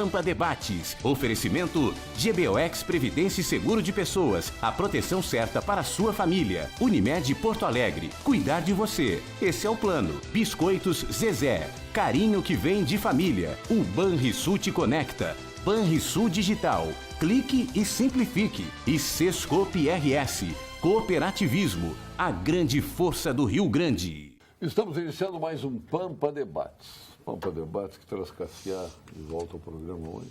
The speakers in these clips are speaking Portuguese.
Pampa Debates. Oferecimento GBOX Previdência e Seguro de Pessoas. A proteção certa para a sua família. Unimed Porto Alegre. Cuidar de você. Esse é o plano. Biscoitos Zezé. Carinho que vem de família. O Banrisul te conecta. Banrisul Digital. Clique e simplifique. E Sescope RS. Cooperativismo. A grande força do Rio Grande. Estamos iniciando mais um Pampa Debates. Pampa Debates que traz Cassiá de volta ao programa hoje.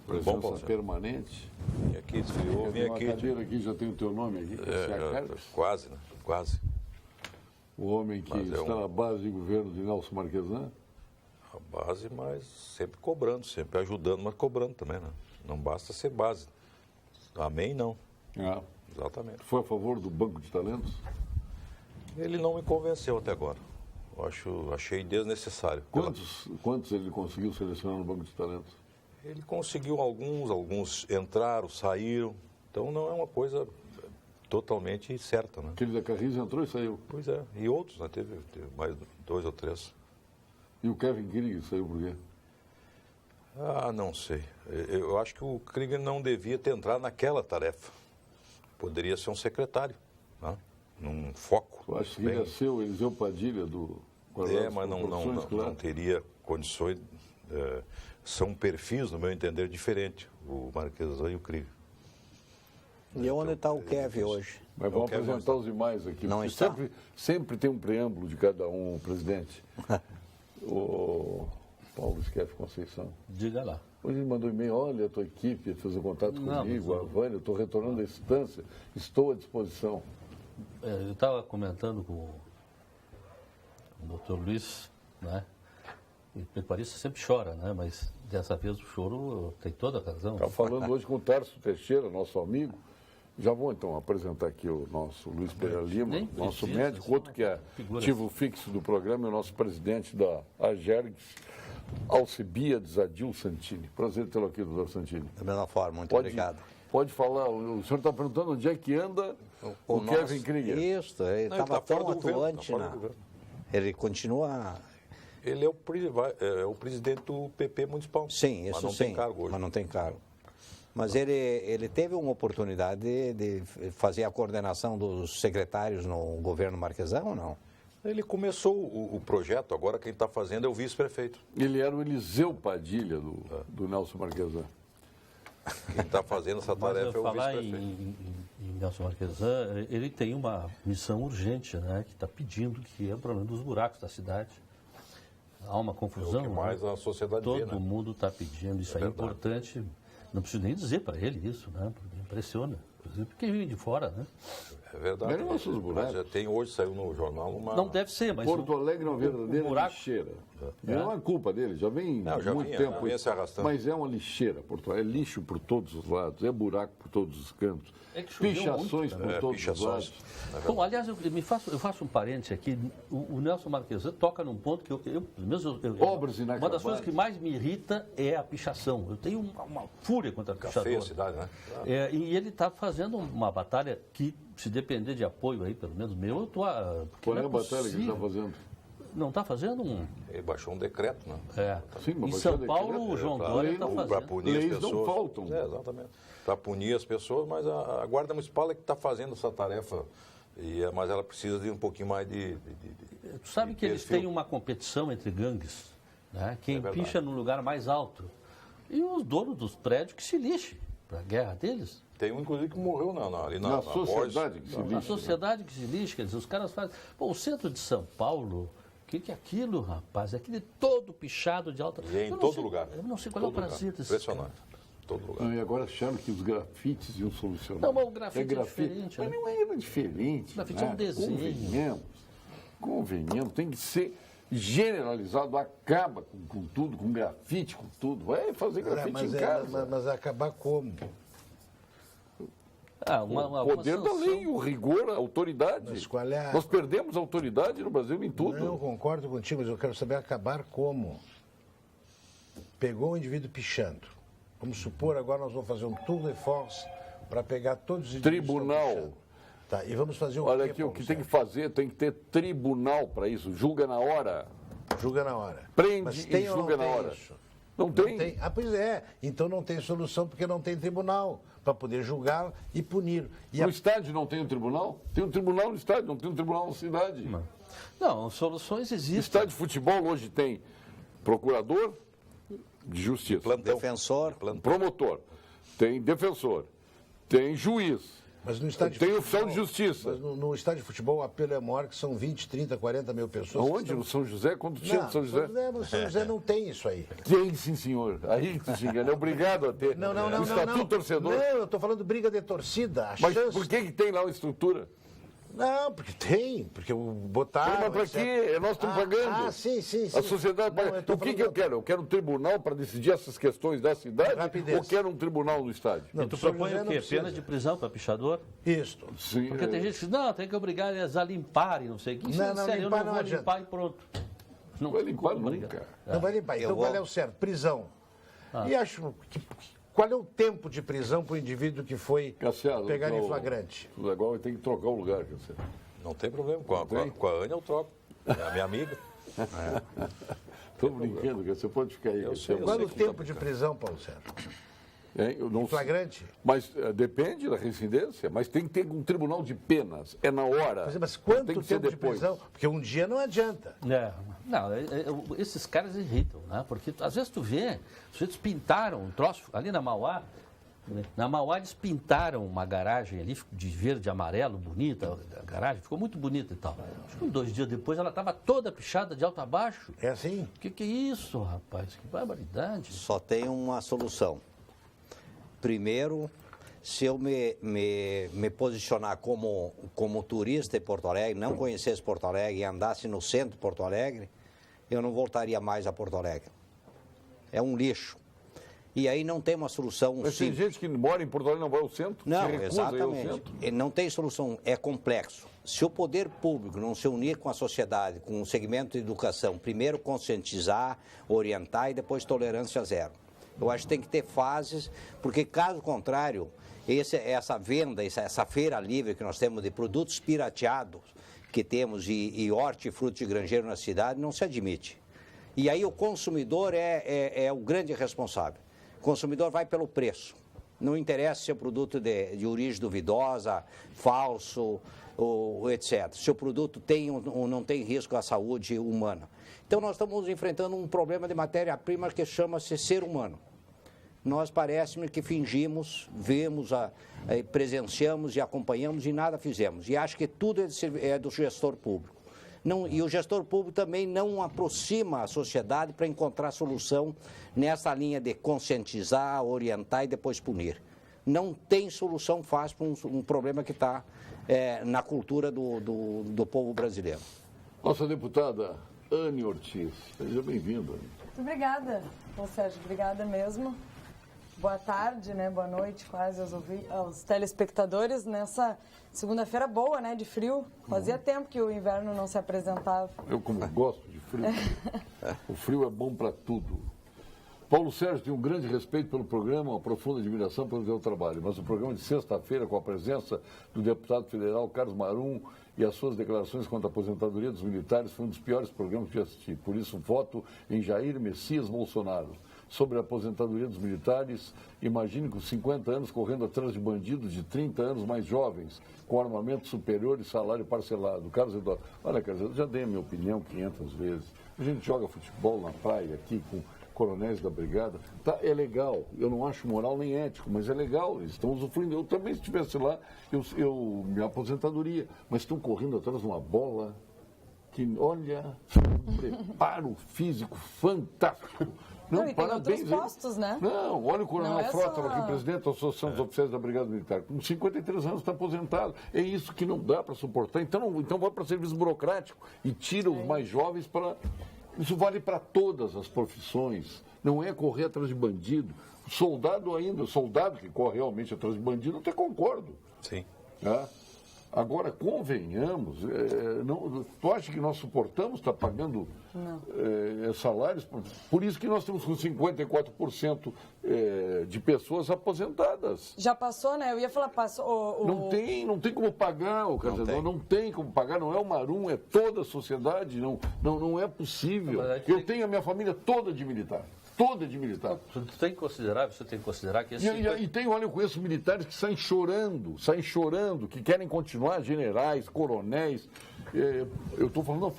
Presença permanente. Vem aqui, esfriou, vem aqui. A cadeira aqui já tem o teu nome aqui, Cassiá Carlos. Quase, né? Quase. O homem que está na base de governo de Nelson Marquesan. A base, mas sempre cobrando, sempre ajudando, mas cobrando também, né? Não basta ser base. Amém, não. Exatamente. Foi a favor do Banco de Talentos? Ele não me convenceu até agora. Achei desnecessário. Quantos ele conseguiu selecionar no Banco de Talentos? Ele conseguiu alguns entraram, saíram. Então não é uma coisa totalmente certa, né? Aquele da Carrizo entrou e saiu. Pois é. E outros, né? Teve mais 2 ou 3. E o Kevin Krieger saiu por quê? Não sei. Eu acho que o Krieger não devia ter entrado naquela tarefa. Poderia ser um secretário, né? Num foco. Eu acho que ele ia ser o Eliseu Padilha do... mas não teria condições. São perfis, no meu entender, diferentes, o Marquesan e o Krieger. E onde está o Kevin hoje? Mas vamos apresentar os demais aqui. Não está? Sempre tem um preâmbulo de cada um, presidente. O Paulo Schiaff Conceição. Diga lá. Hoje ele mandou um e-mail, olha, a tua equipe fez um contato comigo, a Vânia, eu estou retornando à instância, estou à disposição. Eu estava comentando com o Dr. Luiz, né? E o pecuarista sempre chora, né? Mas dessa vez o choro tem toda a razão. Estava falando hoje com o Tarso Teixeira, nosso amigo. Já vou então apresentar aqui o nosso Luiz Pereira Lima, nosso médico, outro que é ativo fixo do programa, e o nosso presidente da AGERGS, Alcibiades Adil Santini. Prazer tê-lo aqui, doutor Santini. Da mesma forma, muito obrigado. Pode falar, o senhor está perguntando onde é que anda o Kevin Krieger. Isso, ele estava tão atuante, ele continua... Ele é o presidente do PP municipal. Sim, isso mas não sim, tem cargo hoje. Mas não tem cargo. Mas ele teve uma oportunidade de fazer a coordenação dos secretários no governo Marquesan ou não? Ele começou o projeto, agora quem está fazendo é o vice-prefeito. Ele era o Eliseu Padilha do Nelson Marquesan. Quem está fazendo essa tarefa é o falar vice-prefeito. em Nelson Marquesan, ele tem uma missão urgente, né? Que está pedindo, que é o problema dos buracos da cidade. Há uma confusão. É o que mais a sociedade vê, né? Todo mundo está pedindo, isso é importante. Não preciso nem dizer para ele isso, né? Porque impressiona. Inclusive porque vem de fora, né? É verdade. Mas já tem hoje, saiu no jornal uma... Não deve ser, mas... Porto Alegre é uma verdadeira lixeira. Não é culpa dele, já vem muito tempo. Já vinha se arrastando. Mas é uma lixeira, Porto Alegre. É lixo por todos os lados, é buraco por todos os cantos. Pichações por todos os lados. Bom, aliás, eu faço um parênteses aqui. O Nelson Marquesan toca num ponto que Obras inacabadas. Uma das coisas que mais me irrita é a pichação. Eu tenho uma fúria contra a pichação. Feia a cidade, né? E ele está fazendo uma batalha que, se depender de apoio aí, pelo menos meu, eu estou... Qual é a batalha que ele está fazendo? Não está fazendo um... Ele baixou um decreto, né? Sim, em São Paulo, o João Dória está fazendo. Para punir as pessoas. Não faltam. Exatamente. Para punir as pessoas, mas a Guarda Municipal é que está fazendo essa tarefa. Mas ela precisa de um pouquinho mais de tu sabe que eles têm uma competição entre gangues, né? Quem picha no lugar mais alto. E os donos dos prédios que se lixem para a guerra deles. Tem um, inclusive, que morreu ali na sociedade que se lixa. Na sociedade que se lixa, quer dizer, os caras fazem... Pô, o centro de São Paulo, o que é aquilo, rapaz? É aquele todo pichado de alta... E é em todo lugar. Eu não sei qual é o prazer desse... Impressionante. Todo lugar. E agora acharam que os grafites iam solucionar. Não, mas o grafite é diferente. Mas não é diferente. O grafite é um desenho. Convenhamos, tem que ser generalizado, acaba com tudo, com grafite, com tudo. Vai fazer grafite em casa. Mas acabar como? O poder da lei, o rigor, a autoridade. Mas qual é Nós perdemos a autoridade no Brasil em tudo. Não, eu concordo contigo, mas eu quero saber acabar como. Pegou o indivíduo pichando. Vamos supor, agora nós vamos fazer um tour de force para pegar todos os indivíduos. Tribunal. Tá, e vamos fazer Olha aqui, o que tem que fazer, tem que ter tribunal para isso. Julga na hora. Julga na hora. Prende e julga na hora. Isso? Não tem. Ah, pois é. Então não tem solução porque não tem tribunal para poder julgar e punir. No estádio não tem um tribunal? Tem um tribunal no estádio, não tem um tribunal na cidade. Não, soluções existem. O estádio de futebol hoje tem procurador de justiça, Plantão. Defensor. promotor, tem defensor, tem juiz, Mas no estádio tem de oficial de futebol- justiça. Mas no estádio de futebol, o apelo é maior, que são 20, 30, 40 mil pessoas. Aonde? que No estão- São José? Quanto tinha Não, no São José? no São José não tem isso aí. Tem, sim, senhor. Aí que tu se engana. É obrigado a ter. Não, O estatuto torcedor. Não, eu estou falando briga de torcida. A Mas chance... por que tem lá uma estrutura? Não, porque tem, porque botaram... Mas para quê? Nós estamos pagando. sim. A sociedade Não, paga. eu tô O que falando- eu quero? Eu quero um tribunal para decidir essas questões da cidade Rapidez. ou quero um tribunal no estádio? Não, E tu São propõe José o não quê? precisa. Pena de prisão para pichador? Isso. Sim, Porque tem gente que diz, não, tem que obrigar eles a limparem, não sei o que. Isso Não, é não, sério, eu limpar não não vou adianta. limpar e pronto. Não vai limpar obrigar. nunca. Não vai limpar. Então Eu vou- qual é o certo? Prisão. E acho que... Qual é o tempo de prisão para o indivíduo que foi Cassiano, pegar em o flagrante? Agora tem que trocar o lugar, Cassiano. Não tem problema. Com a Ania eu troco. É a minha amiga. Estou brincando, você pode ficar aí. sei, Qual é o que tempo de prisão, Paulo Sérgio? Hein? Eu não sei. Flagrante? Mas depende da reincidência, mas tem que ter um tribunal de penas. É na hora. Mas Tem quanto que ser tempo de depois. prisão? Porque um dia não adianta. Não, esses caras irritam, né? Porque às vezes tu vê, os sujeitos pintaram um troço ali na Mauá. Na Mauá eles pintaram uma garagem ali de verde e amarelo, bonita, a garagem ficou muito bonita e tal. Acho que 2 dias depois ela estava toda pichada de alto a baixo. É assim? O que é isso, rapaz? Que barbaridade. Só tem uma solução. Primeiro, se eu me posicionar como turista em Porto Alegre, não conhecesse Porto Alegre e andasse no centro de Porto Alegre, eu não voltaria mais a Porto Alegre. É um lixo. E aí não tem uma solução Mas tem simples. gente que mora em Porto Alegre e não vai ao centro. Não, se recusa a ir ao exatamente. centro. E não tem solução, é complexo. Se o poder público não se unir com a sociedade, com o segmento de educação, primeiro conscientizar, orientar e depois tolerância zero. Eu acho que tem que ter fases, porque caso contrário, essa venda, essa feira livre que nós temos de produtos pirateados que temos e hortifruti granjeiro na cidade não se admite. E aí o consumidor é o grande responsável. O consumidor vai pelo preço. Não interessa se é produto de origem duvidosa, falso, ou etc. Se o produto tem ou não tem risco à saúde humana. Então nós estamos enfrentando um problema de matéria-prima que chama-se ser humano. Nós parece-me que fingimos, vemos, presenciamos e acompanhamos e nada fizemos. E acho que tudo é do gestor público. E o gestor público também não aproxima a sociedade para encontrar solução nessa linha de conscientizar, orientar e depois punir. Não tem solução fácil para um problema que está na cultura do povo brasileiro. Nossa deputada Anne Ortiz, seja bem-vinda. Muito obrigada, Paulo Sérgio, obrigada mesmo. Boa tarde, né? Boa noite quase aos telespectadores nessa segunda-feira boa, né? De frio. Fazia tempo que o inverno não se apresentava. Eu, como gosto de frio, o frio é bom para tudo. Paulo Sérgio tem um grande respeito pelo programa, uma profunda admiração pelo seu trabalho, mas o programa de sexta-feira, com a presença do deputado federal Carlos Marum e as suas declarações contra a aposentadoria dos militares, foi um dos piores programas que eu assisti. Por isso, voto em Jair Messias Bolsonaro. Sobre a aposentadoria dos militares, imagine com 50 anos correndo atrás de bandidos de 30 anos mais jovens, com armamento superior e salário parcelado. Carlos Eduardo, olha, Carlos Eduardo, já dei a minha opinião 500 vezes. A gente joga futebol na praia aqui com coronéis da brigada. Tá, é legal, eu não acho moral nem ético, mas é legal, eles estão usufruindo. Eu também, se estivesse lá, eu me aposentadoria. Mas estão correndo atrás de uma bola que, olha, um preparo físico fantástico. Não, e tem outros postos, né? Não, olha o Coronel Não é Frota, só- aqui, presidente da Associação dos Oficiais da Brigada Militar. Com 53 anos está aposentado. É isso que não dá para suportar. Então vai para serviço burocrático e tira os mais jovens para... Isso vale para todas as profissões. Não é correr atrás de bandido. Soldado ainda, soldado que corre realmente atrás de bandido, eu até concordo. Sim. Tá? Agora, convenhamos, tu acha que nós suportamos estar pagando salários? Por isso que nós temos com 54% de pessoas aposentadas. Já passou, né? Eu ia falar, passou. Não tem como pagar, o Casador, não tem como pagar, não é o Marum, é toda a sociedade, não é possível. Na verdade, Eu tenho a minha família toda de militar. toda de militar. Você tem que considerar que esse... Olha, eu conheço militares que saem chorando, que querem continuar, generais, coronéis. Eu estou falando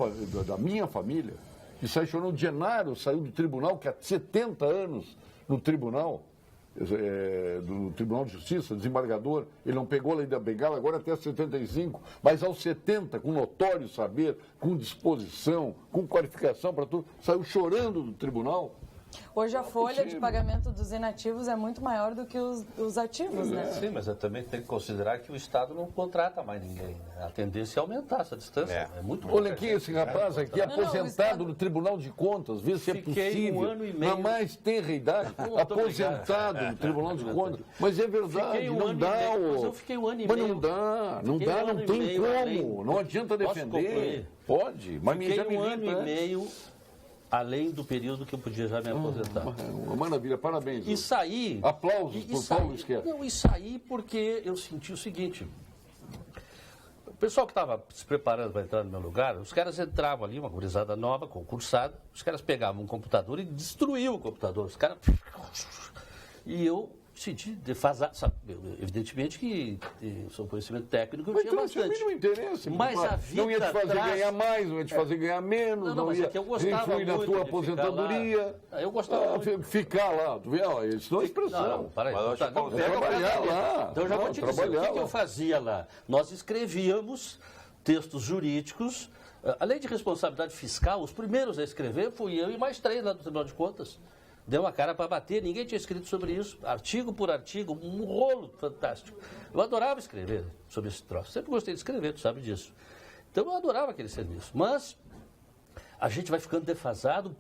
da minha família, que sai chorando. O Genaro saiu do tribunal, que há 70 anos no tribunal, do Tribunal de Justiça, desembargador, ele não pegou a lei da bengala, agora até 75, mas aos 70, com notório saber, com disposição, com qualificação para tudo, saiu chorando do tribunal. Hoje a folha de pagamento dos inativos é muito maior do que os ativos, né? Sim, mas eu também tenho que considerar que o Estado não contrata mais ninguém. A tendência é aumentar essa distância. É muito Olha aqui, esse rapaz aqui, aposentado no Tribunal de Contas, vê se é possível. 1 ano e meio. Na mais tenra idade, aposentado no Tribunal de Contas. Mas é verdade, não dá. Mas eu fiquei 1 ano e meio. Mas não dá, não tem como. Não adianta defender. Pode, mas fiquei já me 1 ano e meio. Além do período que eu podia já me aposentar. Uma maravilha, parabéns. E saí... Aplausos por Paulo Schiaffert. Não, e saí porque eu senti o seguinte... O pessoal que estava se preparando para entrar no meu lugar, os caras entravam ali, uma gurizada nova, concursada, os caras pegavam um computador e destruíam o computador. Os caras... E eu senti defasado, sabe? Evidentemente que sou conhecimento técnico, eu tinha bastante. Mas não interesse. Mas a vida não ia te fazer ganhar mais, não ia te fazer ganhar menos, não ia influir na tua aposentadoria. Eu gostava muito. Ficar lá, tu vê, isso não é expressão. Não, para aí. Trabalhar lá. Então eu já vou te dizer, o que eu fazia lá? Nós escrevíamos textos jurídicos, além de responsabilidade fiscal, os primeiros a escrever fui eu e mais 3 lá do Tribunal de Contas. Deu uma cara para bater, ninguém tinha escrito sobre isso, artigo por artigo, um rolo fantástico. Eu adorava escrever sobre esse troço, sempre gostei de escrever, tu sabe disso. Então eu adorava aquele serviço, mas a gente vai ficando defasado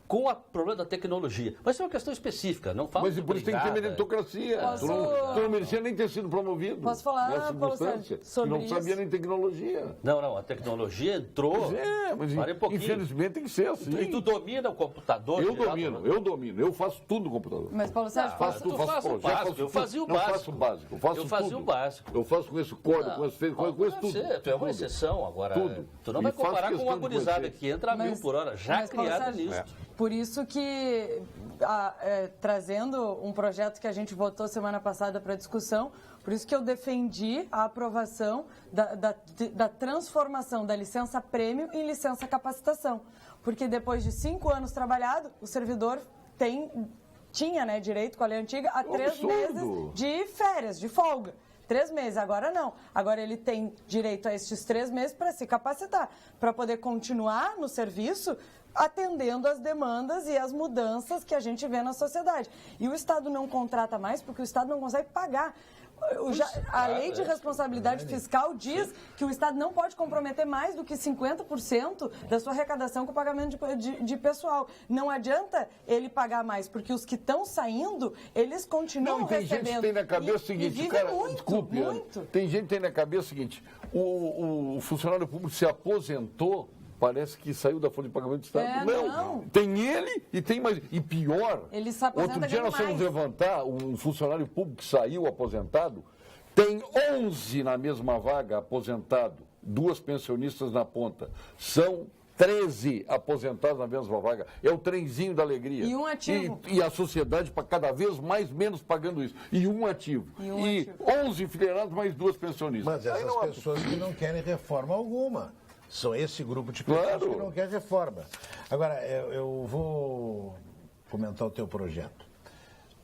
com o problema da tecnologia. Mas é uma questão específica, não falo. Mas por isso tem que ter meritocracia. Tu não merecia nem ter sido promovido. Posso falar, nessa circunstância. Sobre não sabia nem tecnologia. Não, a tecnologia entrou. Mas infelizmente tem que ser assim. E tu domina o computador? Eu domino. Eu faço tudo no computador. Mas, Paulo Sérgio, eu fazia o básico. Não faço o básico. Eu fazia o básico. Eu faço com esse código, com esse tudo. Tu é uma exceção agora. Tudo. Tu não vai comparar com uma gurizada que entra a 1000 por hora, já criada nisso. Por isso que, trazendo um projeto que a gente votou semana passada para discussão, por isso que eu defendi a aprovação da transformação da licença prêmio em licença capacitação. Porque depois de 5 anos trabalhado, o servidor tinha, né, direito com a lei antiga a 3 meses de férias, de folga. 3 meses, agora não. Agora ele tem direito a estes 3 meses para se capacitar, para poder continuar no serviço, atendendo às demandas e às mudanças que a gente vê na sociedade. E o Estado não contrata mais porque o Estado não consegue pagar. A lei de responsabilidade fiscal diz que o Estado não pode comprometer mais do que 50% da sua arrecadação com o pagamento de pessoal. Não adianta ele pagar mais, porque os que estão saindo, eles continuam recebendo. Tem gente que tem na cabeça o seguinte, cara, desculpe, tem gente que tem na cabeça o seguinte, o funcionário público se aposentou, parece que saiu da folha de pagamento do Estado. Não. Tem ele e tem mais. E pior, outro dia nós fomos levantar um funcionário público que saiu aposentado, tem 11 na mesma vaga aposentado, 2 pensionistas na ponta. São 13 aposentados na mesma vaga. É o trenzinho da alegria. E um ativo. E a sociedade para cada vez menos pagando isso. E um ativo. E 11 enfileirados mais 2 pensionistas. Mas essas pessoas que não querem reforma alguma. São esse grupo de pessoas que não quer reforma. Agora, eu vou comentar o teu projeto.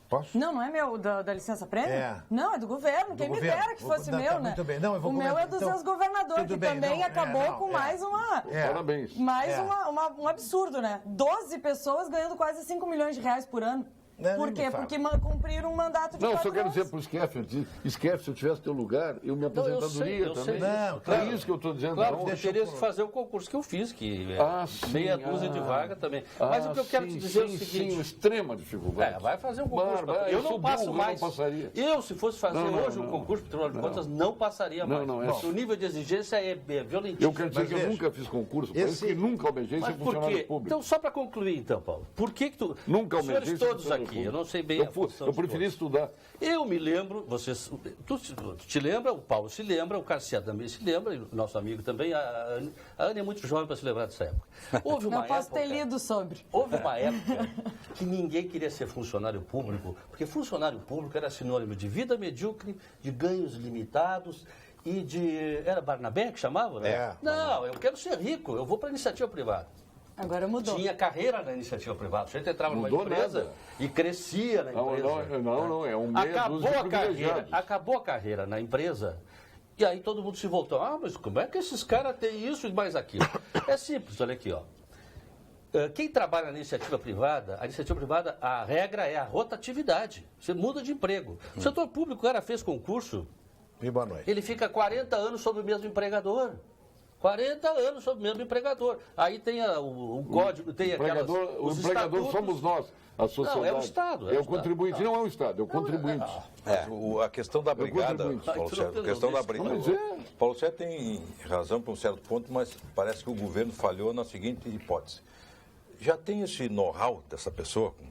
Posso? Não é meu, da licença prêmio? Não, é do governo. Quem me dera que fosse meu, né? Muito bem. Não, eu vou o meu é dos ex-governadores, que também acabou com mais uma... Parabéns. Um absurdo, né? 12 pessoas ganhando quase 5 milhões de reais por ano. Por quê? Porque cumpriram um mandato de 4 anos. Não, só quero dizer para o Schiaffert, se eu tivesse teu lugar, eu me aposentadoria também. É isso que eu estou dizendo. Claro, teria que fazer o concurso que eu fiz, que meia dúzia de vaga também. Mas o que eu quero te dizer é o seguinte... Sim, extrema dificuldade. Vai fazer um concurso. Eu não passo mais. Eu, se fosse fazer hoje um concurso para o Tribunal de Contas, não passaria mais. O nível de exigência é violentíssimo. Eu quero dizer que eu nunca fiz concurso, por isso que nunca almejei ser funcionário público. Então, só para concluir, então, Paulo, por que tu... Nunca almejei todos aqui aqui, eu não sei bem a função. Eu preferi estudar. Eu me lembro, tu te lembra, o Paulo se lembra, o Carciá também se lembra, e o nosso amigo também, a Ana é muito jovem para se lembrar dessa época. Houve uma época, posso ter lido sobre. Houve uma época que ninguém queria ser funcionário público, porque funcionário público era sinônimo de vida medíocre, de ganhos limitados e de... Era Barnabé que chamava? Né? Não, eu quero ser rico, eu vou para a iniciativa privada. Agora mudou. Tinha carreira na iniciativa privada. A gente entrava numa empresa e crescia na empresa. Não, é um meio acabou a carreira na empresa e aí todo mundo se voltou. Ah, mas como é que esses caras têm isso e mais aquilo? É simples, olha aqui, ó. Quem trabalha na iniciativa privada, a regra é a rotatividade. Você muda de emprego. No setor público, o cara fez concurso, e boa noite. Ele fica 40 anos sob o mesmo empregador. 40 anos sob o mesmo empregador. Aí tem o código, tem aquelas... O empregador somos nós, a sociedade. Não, é o Estado. É o contribuinte, não é o Estado, é o contribuinte. A questão da brigada, Paulo Sérgio, a questão da brigada. Paulo Sérgio tem razão para um certo ponto, mas parece que o governo falhou na seguinte hipótese. Já tem esse know-how dessa pessoa, com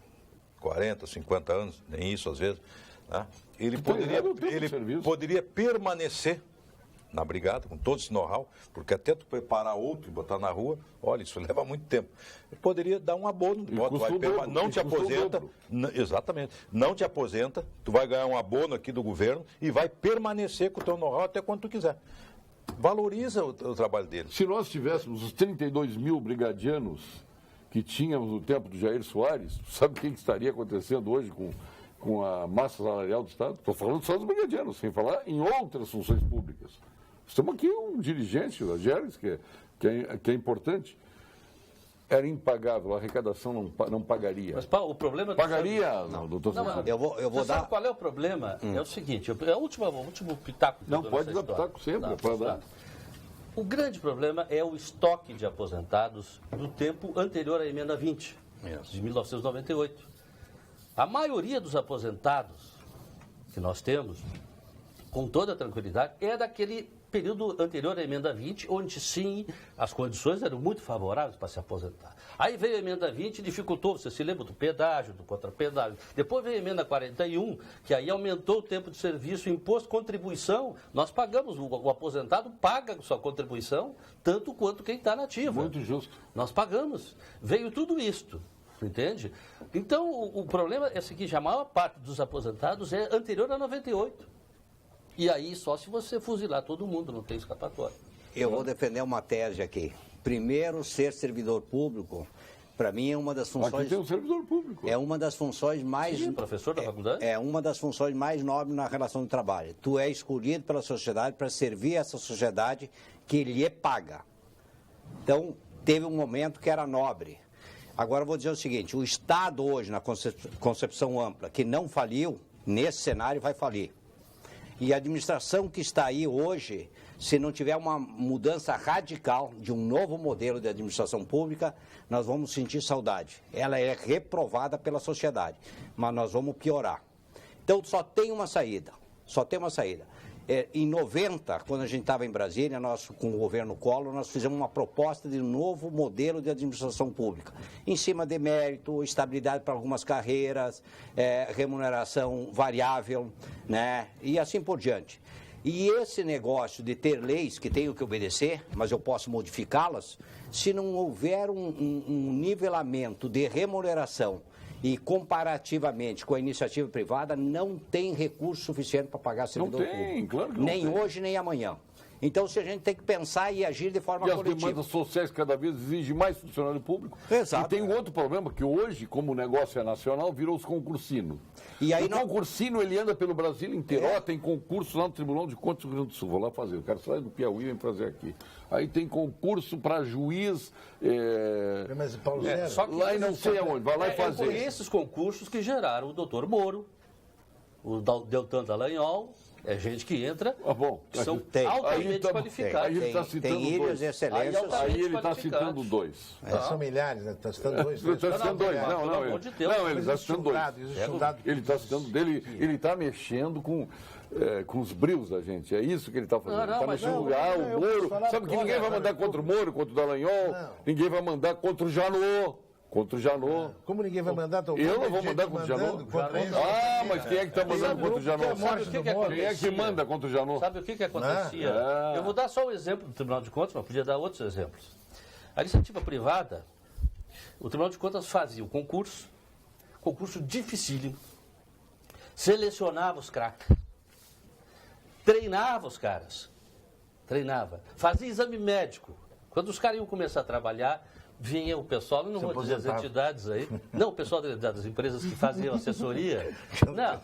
40, 50 anos, nem isso às vezes, né? Ele poderia permanecer na brigada, com todo esse know-how, porque até tu preparar outro e botar na rua, olha, isso leva muito tempo. Ele poderia dar um abono, não te aposenta, exatamente, não te aposenta, tu vai ganhar um abono aqui do governo e vai permanecer com o teu know-how até quando tu quiser. Valoriza o trabalho dele. Se nós tivéssemos os 32 mil brigadianos que tínhamos no tempo do Jair Soares, sabe o que estaria acontecendo hoje com a massa salarial do Estado? Estou falando só dos brigadianos, sem falar em outras funções públicas. Estamos aqui um dirigente da Gergs, que é importante. Era impagável, a arrecadação não pagaria. Mas, Paulo, o problema... Pagaria, doutor César. Eu vou dar... Sabe qual é o problema? É o seguinte, é o último pitaco. Não, pode dar pitaco sempre, pode dar. O grande problema é o estoque de aposentados do tempo anterior à emenda 20, de 1998. A maioria dos aposentados que nós temos, com toda tranquilidade, é daquele período anterior à emenda 20, onde sim, as condições eram muito favoráveis para se aposentar. Aí veio a emenda 20 e dificultou, você se lembra do pedágio, do contrapedágio. Depois veio a emenda 41, que aí aumentou o tempo de serviço, imposto, contribuição. Nós pagamos, o aposentado paga sua contribuição, tanto quanto quem está na ativa. Muito justo. Nós pagamos. Veio tudo isto. Entende? Então, o problema é o seguinte, a maior parte dos aposentados é anterior a 98. E aí, só se você fuzilar todo mundo, não tem escapatória. Eu vou defender uma tese aqui. Primeiro, ser servidor público, para mim, é uma das funções... Aqui tem um servidor público. É uma das funções mais... Sim, professor da faculdade? É uma das funções mais nobres na relação de trabalho. Tu é escolhido pela sociedade para servir essa sociedade que lhe paga. Então, teve um momento que era nobre. Agora, eu vou dizer o seguinte, o Estado hoje, na concepção ampla, que não faliu, nesse cenário vai falir. E a administração que está aí hoje, se não tiver uma mudança radical de um novo modelo de administração pública, nós vamos sentir saudade. Ela é reprovada pela sociedade, mas nós vamos piorar. Então, só tem uma saída. Em 90, quando a gente estava em Brasília, nós, com o governo Collor, nós fizemos uma proposta de novo modelo de administração pública. Em cima de mérito, estabilidade para algumas carreiras, remuneração variável, né? E assim por diante. E esse negócio de ter leis que tenho que obedecer, mas eu posso modificá-las, se não houver um nivelamento de remuneração e comparativamente com a iniciativa privada, não tem recurso suficiente para pagar servidor público. Claro que não nem tem. Hoje, nem amanhã. Então, se a gente tem que pensar e agir de forma coletiva. E as demandas sociais cada vez exigem mais funcionário público. Exato. E tem um outro problema, que hoje, como o negócio é nacional, virou os concursinos. E aí o concursino, ele anda pelo Brasil inteiro. Tem concurso lá no Tribunal de Contas do Rio Grande do Sul. Vou lá fazer. O cara sai do Piauí e vem fazer aqui. Aí tem concurso para juiz... Mas, Paulo Sérgio, só que lá e não sei aonde. Vai lá e fazer. Foi esses concursos que geraram o doutor Moro, o Deltan Dallagnol, gente que entra, que são altamente qualificados. Aí ele está citando ilhas dois. de excelência. Aí ele está citando dois. São milhares, né? Está citando dois. Está citando dois. Não, ele está citando dois. Ele está citando dele, ele está mexendo com os brios da gente. É isso que ele está fazendo. Ele está mexendo o Moro. Sabe que ninguém vai mandar contra o Moro, contra o Dallagnol, ninguém vai mandar contra o Janot. Contra o Janot. Como ninguém vai mandar? Eu não vou mandar contra o Janot. Mas quem é que está mandando contra o Janot? Quem é que manda contra o Janot? Sabe o que acontecia? Eu vou dar só um exemplo do Tribunal de Contas, mas podia dar outros exemplos. A iniciativa privada, o Tribunal de Contas fazia o concurso dificílimo, selecionava os craques, treinava os caras, fazia exame médico. Quando os caras iam começar a trabalhar, vinha o pessoal, não vou dizer as entidades aí, não, o pessoal das empresas que faziam assessoria, não,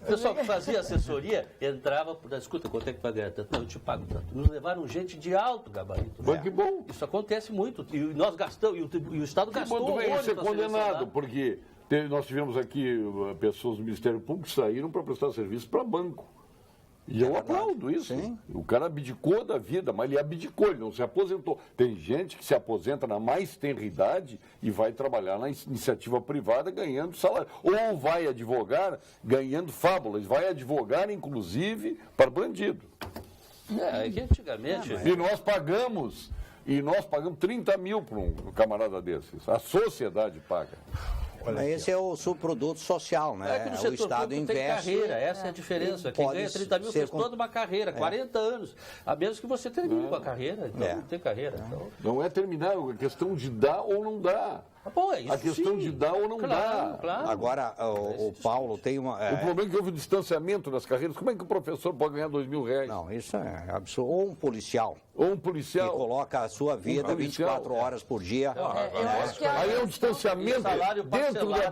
o pessoal que fazia assessoria entrava, escuta, quanto é que paga tanto? Não, eu te pago tanto. Nos levaram gente de alto gabarito. Mas que bom. Isso acontece muito, e nós gastamos, e o Estado gastou horrores ser condenado, porque nós tivemos aqui pessoas do Ministério Público que saíram para prestar serviço para banco. E eu aplaudo isso. Sim. O cara abdicou da vida, mas ele abdicou, ele não se aposentou. Tem gente que se aposenta na mais tenra idade e vai trabalhar na iniciativa privada ganhando salário. Ou vai advogar ganhando fábulas, vai advogar, inclusive, para bandido. É que antigamente... E nós pagamos 30 mil para um camarada desses. A sociedade paga. Esse é o subproduto social, né? É que no o Estado investe. Tem carreira, essa é a diferença. Quem ganha 30 mil fez toda uma carreira, 40 anos. A menos que você termine com a carreira, então não tem carreira. Então... Não é terminar, é questão de dar ou não dar. Pô, isso a questão de dar ou não dar. Claro. Agora, o Paulo tem uma... O problema é que houve o distanciamento das carreiras. Como é que o professor pode ganhar R$2.000? Não, isso é absurdo. Ou um policial. Que coloca a sua vida 24 horas por dia. Aí é um distanciamento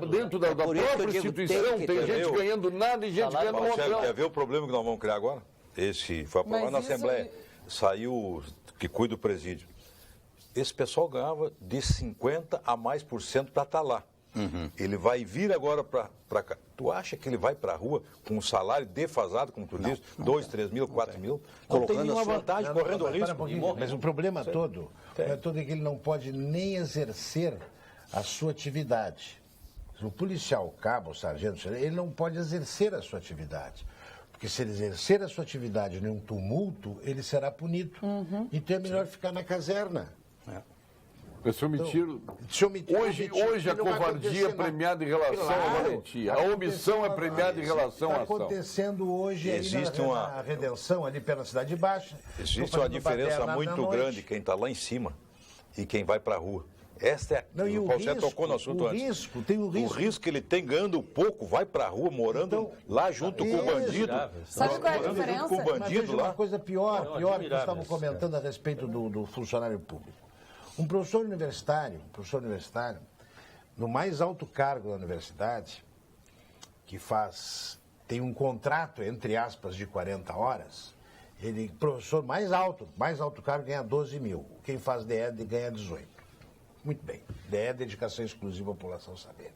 dentro da própria instituição. Tem gente ganhando nada e gente ganhando um hotel. Quer ver o problema que nós vamos criar agora? Esse foi aprovado na Assembleia. Saiu que cuida do presídio. Esse pessoal ganhava de 50% a mais para estar lá. Ele vai vir agora para cá. Tu acha que ele vai para a rua com um salário defasado, como tu disse, 2, 3 mil, 4 mil? Não tem nenhuma vantagem, correndo risco. Mas o problema todo é que ele não pode nem exercer a sua atividade. O policial, o cabo, o sargento, ele não pode exercer a sua atividade. Porque se ele exercer a sua atividade num tumulto, ele será punido. Então é melhor ficar na caserna. Se omitir, hoje a covardia é premiada em relação à valentia. A omissão é premiada em relação à ação. Está acontecendo hoje na Redenção, ali pela Cidade Baixa. Existe uma diferença muito grande quem está lá em cima e quem vai para a rua. Esta é o Paulo Sérgio tocou no assunto antes. O risco que ele tem ganhando pouco, vai para a rua, morando lá junto com o bandido. Sabe qual é a diferença? Com o bandido lá. Uma coisa pior que nós estávamos comentando a respeito do funcionário público. Um professor universitário, no mais alto cargo da universidade, que tem um contrato, entre aspas, de 40 horas, professor mais alto cargo ganha 12 mil. Quem faz DE ganha 18. Muito bem. DE é dedicação exclusiva à população saber.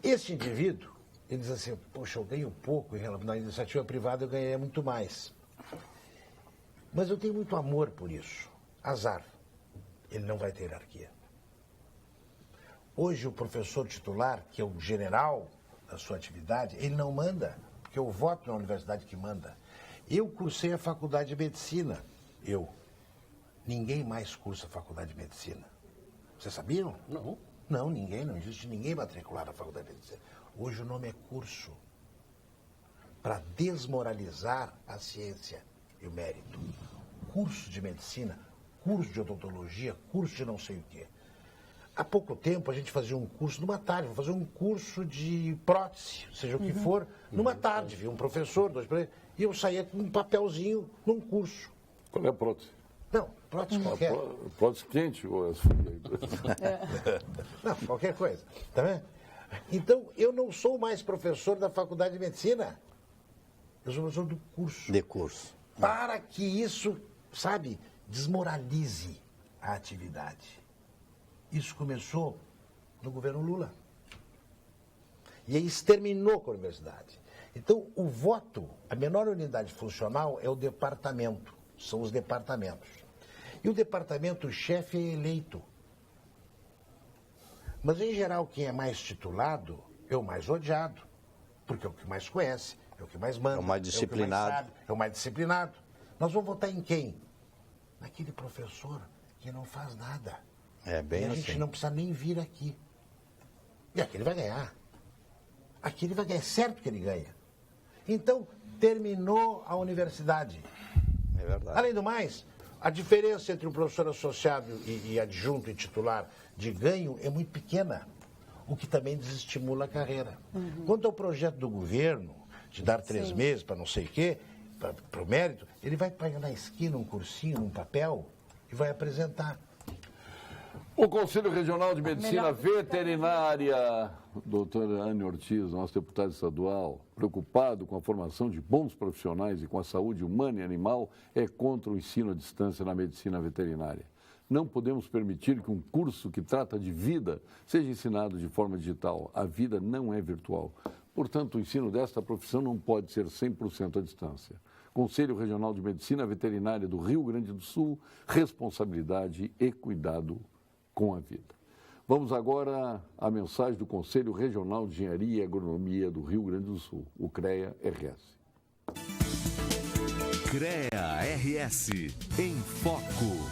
Esse indivíduo, ele diz assim, poxa, eu ganho pouco, na iniciativa privada eu ganharia muito mais. Mas eu tenho muito amor por isso. Azar. Ele não vai ter hierarquia. Hoje, o professor titular, que é o general da sua atividade, ele não manda, porque eu voto na universidade que manda. Eu cursei a faculdade de medicina. Ninguém mais cursa a faculdade de medicina. Vocês sabiam? Não. Não, ninguém. Não existe ninguém matriculado na faculdade de medicina. Hoje o nome é curso. Para desmoralizar a ciência e o mérito. Curso de medicina, curso de odontologia, curso de não sei o quê. Há pouco tempo a gente fazia um curso numa tarde, vou fazer um curso de prótese, seja o que for, numa tarde, vi um professor, e eu saía com um papelzinho num curso. Qual é a prótese? Não, prótese qualquer. Prótese quente ou as Não, qualquer coisa. Tá vendo? Então, eu não sou mais professor da Faculdade de Medicina. Eu sou professor do curso. De curso. Para que isso, desmoralize a atividade. Isso começou no governo Lula. E aí exterminou com a universidade. Então, o voto, a menor unidade funcional é o departamento. São os departamentos. E o departamento-chefe é eleito. Mas, em geral, quem é mais titulado é o mais odiado. Porque é o que mais conhece, é o que mais manda. É o mais disciplinado. É o mais disciplinado. Nós vamos votar em quem? Naquele professor que não faz nada. É bem assim. A gente não precisa nem vir aqui. E aqui ele vai ganhar. Aqui ele vai ganhar. É certo que ele ganha. Então, terminou a universidade. É verdade. Além do mais, a diferença entre um professor associado e adjunto e titular de ganho é muito pequena, o que também desestimula a carreira. Quanto ao projeto do governo, de dar 3 meses para não sei o quê, para o mérito, ele vai pagar na esquina um cursinho, um papel, e vai apresentar. O Conselho Regional de Medicina Veterinária, doutora Anne Ortiz, nosso deputado estadual, preocupado com a formação de bons profissionais e com a saúde humana e animal, é contra o ensino à distância na medicina veterinária. Não podemos permitir que um curso que trata de vida seja ensinado de forma digital. A vida não é virtual. Portanto, o ensino desta profissão não pode ser 100% à distância. Conselho Regional de Medicina Veterinária do Rio Grande do Sul, responsabilidade e cuidado com a vida. Vamos agora à mensagem do Conselho Regional de Engenharia e Agronomia do Rio Grande do Sul, o CREA-RS. CREA-RS, em foco.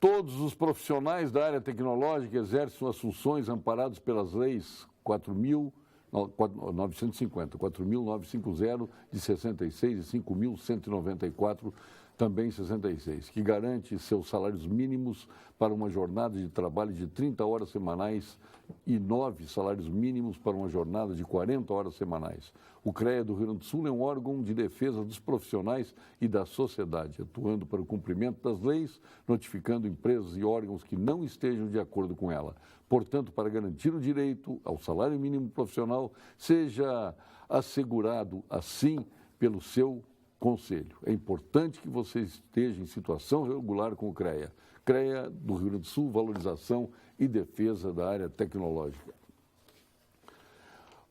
Todos os profissionais da área tecnológica exercem suas funções amparados pelas leis 4.950 de 66 e 5.194 também 66, que garante seus salários mínimos para uma jornada de trabalho de 30 horas semanais e 9 salários mínimos para uma jornada de 40 horas semanais. O CREA do Rio Grande do Sul é um órgão de defesa dos profissionais e da sociedade, atuando para o cumprimento das leis, notificando empresas e órgãos que não estejam de acordo com ela. Portanto, para garantir o direito ao salário mínimo profissional, seja assegurado assim pelo seu Conselho. É importante que você esteja em situação regular com o CREA. CREA do Rio Grande do Sul, valorização e defesa da área tecnológica.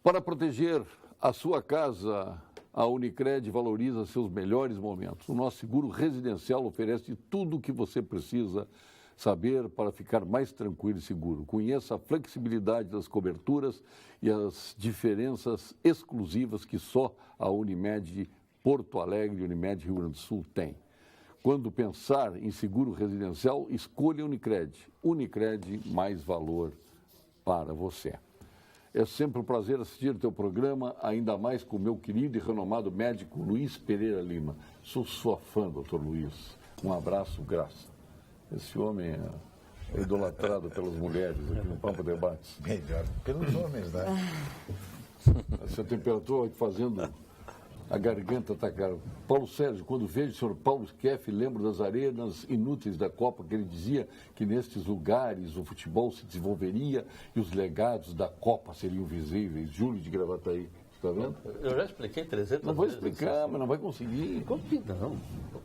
Para proteger a sua casa, a Unicred valoriza seus melhores momentos. O nosso seguro residencial oferece tudo o que você precisa saber para ficar mais tranquilo e seguro. Conheça a flexibilidade das coberturas e as diferenças exclusivas que só a Unimed Porto Alegre e Unimed Rio Grande do Sul tem. Quando pensar em seguro residencial, escolha Unicred. Unicred, mais valor para você. É sempre um prazer assistir o teu programa, ainda mais com o meu querido e renomado médico Luiz Pereira Lima. Sou sua fã, doutor Luiz. Um abraço, graça. Esse homem é idolatrado pelas mulheres aqui no Pampa Debates. Melhor, pelos homens, né? Essa temperatura fazendo... A garganta está cara. Paulo Sérgio, quando vejo o senhor Paulo Skeff, lembro das arenas inúteis da Copa, que ele dizia que nestes lugares o futebol se desenvolveria e os legados da Copa seriam visíveis. Júlio de Gravataí, está vendo? Eu já expliquei 300 vezes. Não vou explicar, mas não vai conseguir. Como que não?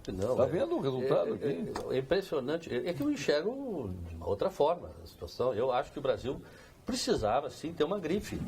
Está vendo o resultado aqui? É impressionante. É que eu enxergo de uma outra forma a situação. Eu acho que o Brasil precisava, sim, ter uma grife.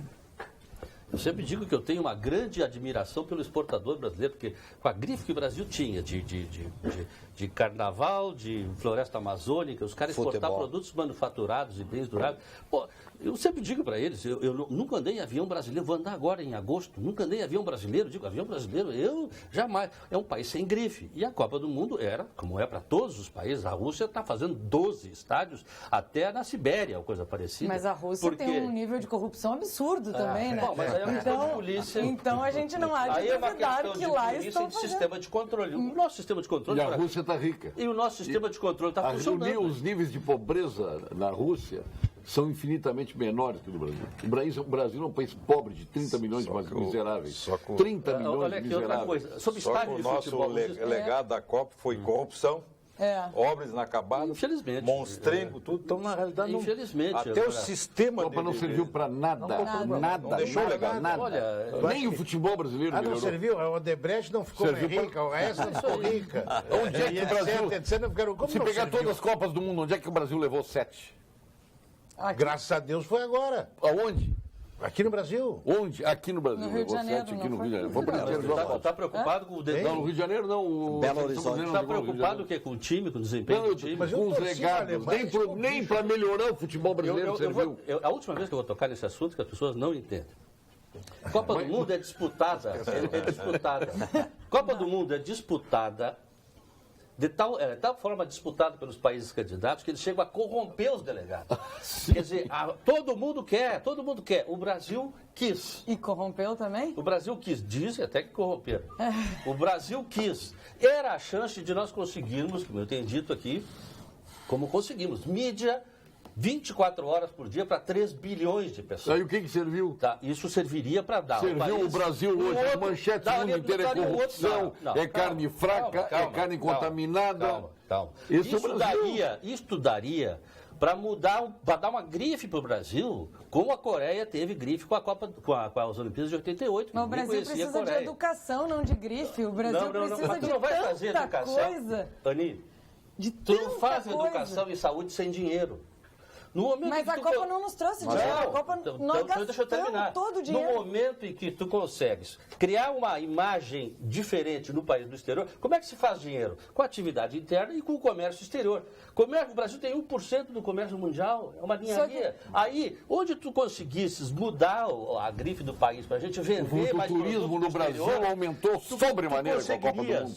Eu sempre digo que eu tenho uma grande admiração pelo exportador brasileiro, porque com a grife que o Brasil tinha de carnaval, de floresta amazônica, os caras exportavam produtos manufaturados e bens duráveis. Pô, eu sempre digo para eles, eu nunca andei em avião brasileiro, vou andar agora em agosto, nunca andei em avião brasileiro, digo, avião brasileiro, eu jamais. É um país sem grife. E a Copa do Mundo era, como é para todos os países, a Rússia está fazendo 12 estádios, até na Sibéria, ou coisa parecida. Mas a Rússia tem um nível de corrupção absurdo também, né? Bom, mas aí é uma questão de polícia. Então a gente não há de duvidar que lá estão fazendo. Sistema de controle. O nosso sistema de controle... E a Rússia está rica. E o nosso sistema de controle está funcionando. Os níveis de pobreza na Rússia são infinitamente menores que no Brasil. O Brasil é um país pobre de 30 milhões de miseráveis. 30 milhões olha aqui, de miseráveis. outra coisa. Sobre Só estádio que de o nosso futebol, legado da Copa foi corrupção. Obras inacabadas, infelizmente, monstrengo, tudo. Então, na realidade, não, infelizmente, até o sistema a Copa não serviu para nada. Não deixou legal. Nada. Olha, nem o futebol brasileiro melhorou. Não serviu? A Odebrecht não ficou mais rica, a OAS não ficou rica. Onde é que o Brasil... Se pegar todas as Copas do Mundo, onde é que o Brasil levou 7? Graças a Deus foi agora. Aonde? Aqui no Brasil. Onde? Aqui no Brasil. No Rio de Janeiro. Aqui no Rio de Janeiro. Vamos para Está preocupado com o desenho? Não, no Rio de Janeiro não. Belo Horizonte. Está preocupado o quê? Com o time, com o desempenho do time? Com os legados. Nem para melhorar o futebol brasileiro serviu. A última vez que eu vou tocar nesse assunto, que as pessoas não entendem. Copa do Mundo é disputada. Copa do Mundo é disputada de tal forma disputado pelos países candidatos que eles chegam a corromper os delegados. Quer dizer, todo mundo quer. O Brasil quis. E corrompeu também? O Brasil quis, dizem até que corromperam. O Brasil quis. Era a chance de nós conseguirmos, como eu tenho dito aqui, como conseguimos, mídia 24 horas por dia para 3 bilhões de pessoas. Aí o que serviu? Tá, isso serviria para dar serviu ao país o Brasil hoje, as manchetes do mundo inteiro é corrupção, carne fraca, é carne contaminada. Calma. Isso daria para mudar, para dar uma grife para o Brasil, como a Coreia teve grife com as Olimpíadas de 88. Mas o Brasil precisa de educação, não de grife. O Brasil precisa mas tu de não vai fazer tanta educação, coisa. Ani, tu não faz educação e saúde sem dinheiro. Mas a Copa não nos trouxe dinheiro. A Copa nós deixa eu terminar. Todo o dinheiro. No momento em que tu consegues criar uma imagem diferente no país do exterior, como é que se faz dinheiro? Com a atividade interna e com o comércio exterior. O Brasil tem 1% do comércio mundial, é uma ninharia. Aí, onde tu conseguisses mudar a grife do país para a gente vender mais produtos turismo no Brasil aumentou sobremaneira com a Copa do Mundo.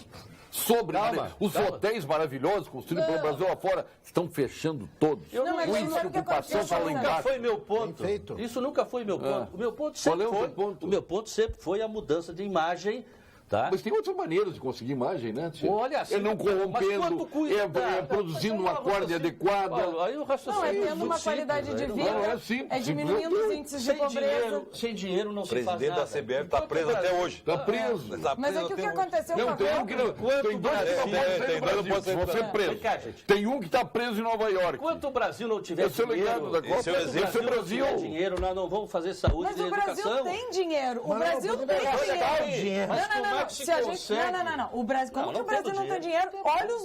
Os hotéis maravilhosos construídos pelo Brasil lá fora estão fechando todos. O índice de ocupação está lá embaixo. Foi meu ponto. Isso nunca foi meu ponto. O meu ponto sempre foi a mudança de imagem. Tá? Mas tem outras maneiras de conseguir imagem, né, tia? Olha, assim, não corrompendo, produzindo uma corda adequada. Não, é tendo uma qualidade de vida, diminuindo os índices de pobreza. Sem dinheiro não se faz nada. O presidente da CBF está preso até hoje. Está preso. Mas é que o que aconteceu com a tem dois que não podem sair do Brasil, vão ser presos. Tem um que está preso em Nova York. Enquanto o Brasil não tiver dinheiro, dinheiro, nós não vamos fazer saúde e educação. Mas o Brasil tem dinheiro. O Brasil tem dinheiro. Não. O Brasil, como que o Brasil não tem dinheiro? Olha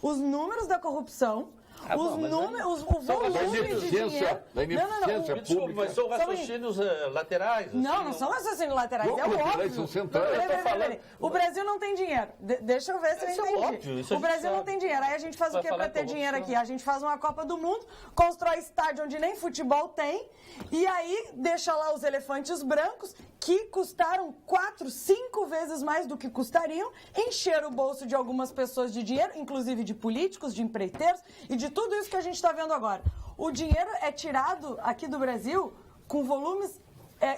os números da corrupção. O volume de dinheiro. Da ineficiência pública. Desculpa, mas são raciocínios laterais. Não são raciocínios laterais, é óbvio. O Brasil não tem dinheiro. Deixa eu ver se eu entendi. O Brasil não tem dinheiro. Aí a gente faz o que para ter dinheiro aqui? A gente faz uma Copa do Mundo, constrói estádio onde nem futebol tem, e aí deixa lá os elefantes brancos, que custaram 4, 5 vezes mais do que custariam, encher o bolso de algumas pessoas de dinheiro, inclusive de políticos, de empreiteiros e de tudo isso que a gente está vendo agora. O dinheiro é tirado aqui do Brasil com volumes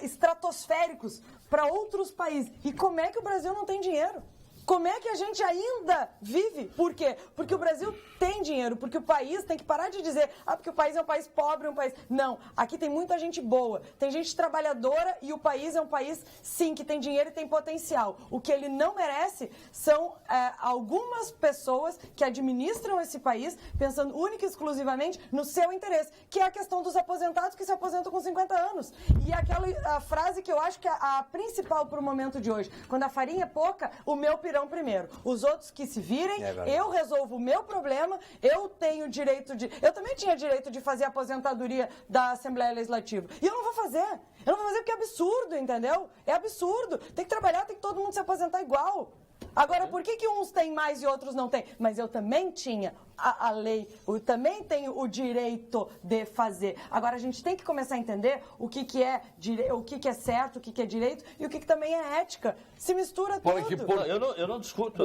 estratosféricos para outros países. E como é que o Brasil não tem dinheiro? Como é que a gente ainda vive? Por quê? Porque o Brasil tem dinheiro, porque o país tem que parar de dizer, porque o país é um país pobre, um país... Não, aqui tem muita gente boa, tem gente trabalhadora e o país é um país, sim, que tem dinheiro e tem potencial. O que ele não merece são algumas pessoas que administram esse país pensando única e exclusivamente no seu interesse, que é a questão dos aposentados que se aposentam com 50 anos. E a frase que eu acho que é a principal para o momento de hoje, quando a farinha é pouca, o meu pirão primeiro. Os outros que se virem, eu resolvo o meu problema, eu tenho direito de... Eu também tinha direito de fazer a aposentadoria da Assembleia Legislativa. E eu não vou fazer. Eu não vou fazer porque é absurdo, entendeu? É absurdo. Tem que trabalhar, tem que todo mundo se aposentar igual. Agora, por que uns têm mais e outros não têm? Mas eu também tinha a lei, eu também tenho o direito de fazer. Agora, a gente tem que começar a entender o que é certo, o que é direito e o que também é ética. Se mistura tudo. Eu não discuto.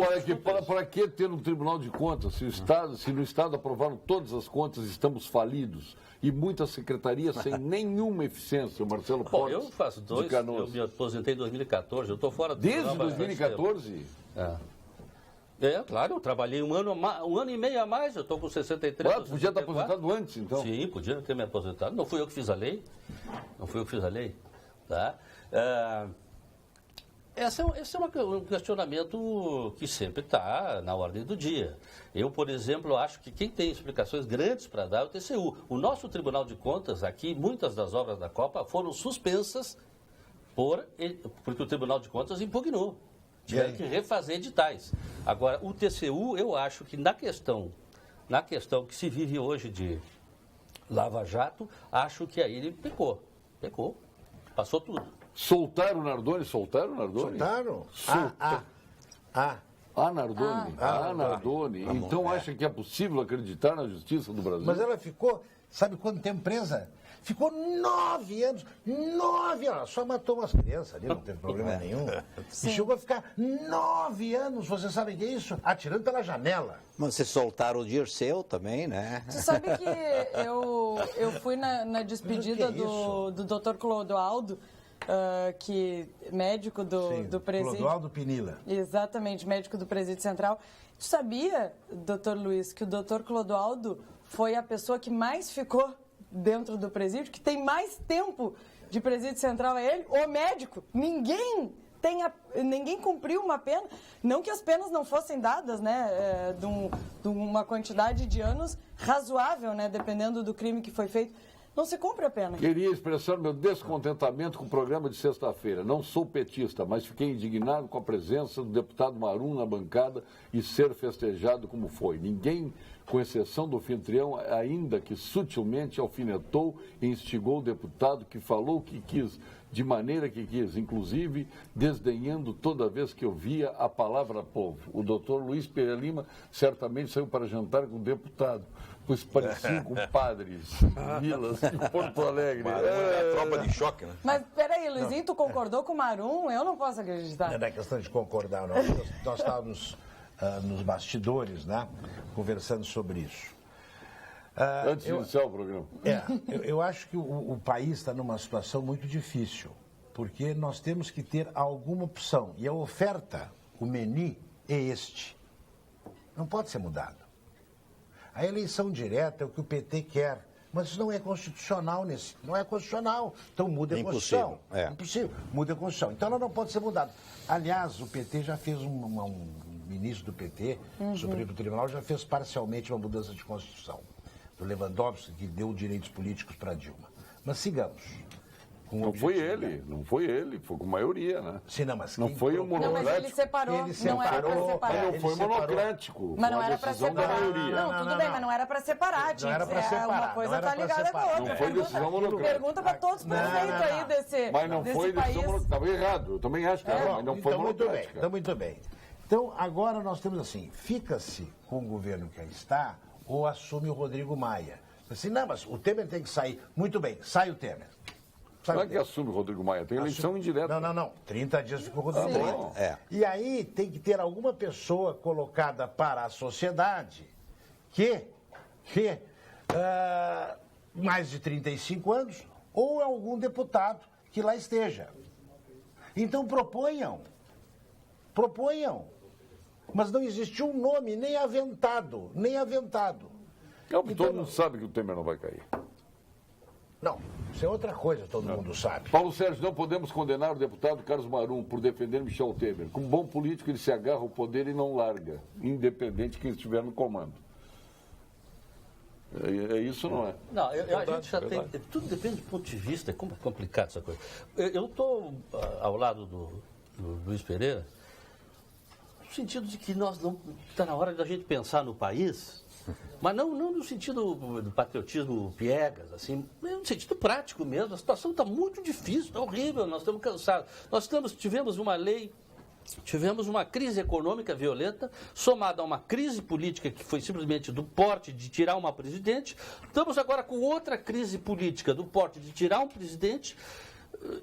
Para que ter um Tribunal de Contas? Se no Estado aprovaram todas as contas, estamos falidos. E muitas secretarias sem nenhuma eficiência, o Marcelo Portes. Eu faço dois, eu me aposentei em 2014, eu estou fora do Desde 2014? Claro, eu trabalhei um ano e meio a mais, eu estou com 63 anos. Podia estar aposentado antes, então? Sim, podia ter me aposentado. Não fui eu que fiz a lei. Tá? Esse é um questionamento que sempre está na ordem do dia. Eu, por exemplo, acho que quem tem explicações grandes para dar é o TCU. O nosso Tribunal de Contas, aqui, muitas das obras da Copa foram suspensas porque o Tribunal de Contas impugnou. Tiveram que refazer editais. Agora, o TCU, eu acho que na questão que se vive hoje de Lava Jato, acho que aí ele pecou. Passou tudo. Soltaram o Nardoni? Soltaram. Nardoni. Então acha que é possível acreditar na justiça do Brasil? Mas ela ficou Sabe quanto tempo presa? Ficou 9 anos. 9 anos. Só matou umas crianças ali, não teve problema nenhum. E chegou a ficar 9 anos. Você sabe o que é isso? Atirando pela janela. Mas vocês soltaram o Dirceu também, né? Você sabe que eu fui na despedida do Dr. Clodoaldo, que médico do presídio. Clodoaldo Pinilla. Exatamente, médico do presídio central. Tu sabia, doutor Luiz, que o doutor Clodoaldo foi a pessoa que mais ficou dentro do presídio, que tem mais tempo de presídio central é ele, o médico. Ninguém cumpriu uma pena, não que as penas não fossem dadas, né, de uma quantidade de anos razoável, né, dependendo do crime que foi feito. Não se cumpre a pena. Queria expressar meu descontentamento com o programa de sexta-feira. Não sou petista, mas fiquei indignado com a presença do deputado Marum na bancada e ser festejado como foi. Ninguém, com exceção do anfitrião, ainda que sutilmente alfinetou e instigou o deputado que falou o que quis, de maneira que quis, inclusive desdenhando toda vez que eu via a palavra povo. O doutor Luiz Pereira Lima certamente saiu para jantar com o deputado, pois pareciam com padres, vilas de Porto Alegre. É tropa de choque, né? Mas peraí, Luizinho, tu concordou com o Marum? Eu não posso acreditar. Não é questão de concordar, não. Nós estávamos nos bastidores, né, conversando sobre isso. Antes de iniciar o programa. Eu acho que o país está numa situação muito difícil, porque nós temos que ter alguma opção. E a oferta, o menu, é este. Não pode ser mudado. A eleição direta é o que o PT quer, mas isso não é constitucional não é constitucional. Então muda a Constituição. Impossível. Muda a Constituição. Então ela não pode ser mudada. Aliás, o PT já fez um ministro do PT, o Supremo Tribunal, já fez parcialmente uma mudança de Constituição. Do Lewandowski, que deu direitos políticos para Dilma. Mas sigamos. Não foi ele, foi com maioria, né? Sim, não, mas não foi o monocrático. Não, mas ele separou. Não era para separar. Mas não foi monocrático. Mas não era para separar. Não, tudo bem, mas não era para separar. Não era para separar. Uma coisa está ligada com a outra. Não foi decisão monocrática. Pergunta para todos os prefeitos aí desse país. Mas não foi decisão monocrática. Estava errado. Eu também acho que era, mas não foi monocrática. Então, muito bem. Então, agora nós temos assim, fica-se com o governo que aí está ou assume o Rodrigo Maia. Assim, não, mas o Temer tem que sair. Muito bem, sai o Temer. Não é que assume o Rodrigo Maia, tem eleição indireta. Não. 30 dias ficou o Rodrigo Maia. E aí tem que ter alguma pessoa colocada para a sociedade que mais de 35 anos ou algum deputado que lá esteja. Então proponham. Mas não existiu um nome nem aventado. Então, todo mundo sabe que o Temer não vai cair. Não, isso é outra coisa, todo mundo sabe. Paulo Sérgio, não podemos condenar o deputado Carlos Marum por defender Michel Temer. Como bom político, ele se agarra ao poder e não larga, independente de quem estiver no comando. É isso, não é? Não, a gente já tem... Tudo depende do ponto de vista, é complicado essa coisa. Eu estou ao lado do Luiz Pereira, no sentido de que nós não... Está na hora da gente pensar no país... Mas não no sentido do patriotismo piegas, assim, no sentido prático mesmo. A situação está muito difícil, está horrível, nós estamos cansados. Tivemos uma lei, tivemos uma crise econômica violenta, somada a uma crise política que foi simplesmente do porte de tirar uma presidente. Estamos agora com outra crise política do porte de tirar um presidente.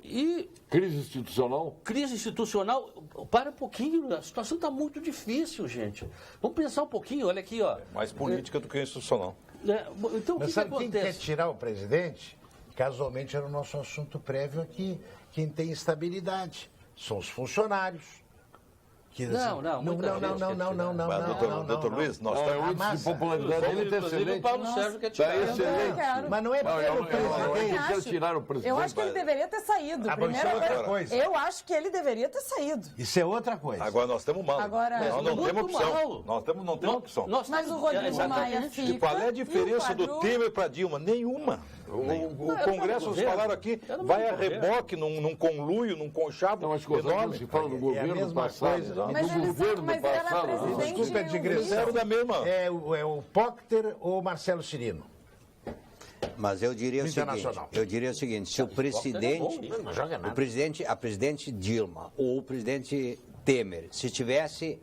E crise institucional? Crise institucional, para um pouquinho, a situação está muito difícil, gente. Vamos pensar um pouquinho, olha aqui, ó. Mais política do que institucional. Então, mas sabe quem quer tirar o presidente? Casualmente era o nosso assunto prévio aqui. Quem tem estabilidade são os funcionários. Não. Doutor Luiz, nós o índice de popularidade dele está excelente. O Paulo Sérgio quer tirar. Mas não é pelo presidente. Quer tirar o presidente. Eu acho que ele deveria ter saído. Primeira coisa. Eu acho que ele deveria ter saído. Isso é outra coisa. Agora nós temos mal. Nós não temos opção. Nós não temos opção. Mas o Rodrigo Maia fica. E qual é a diferença do Temer para Dilma? Nenhuma. O Congresso, os falaram aqui, vai a reboque num conluio, num conchavo enorme. Se fala do governo passado. Mas do governo passado. Desculpa a digressão. É o Pócter ou Marcelo Cirino? Mas eu diria o seguinte, se o presidente, a presidente Dilma ou o presidente Temer, se tivesse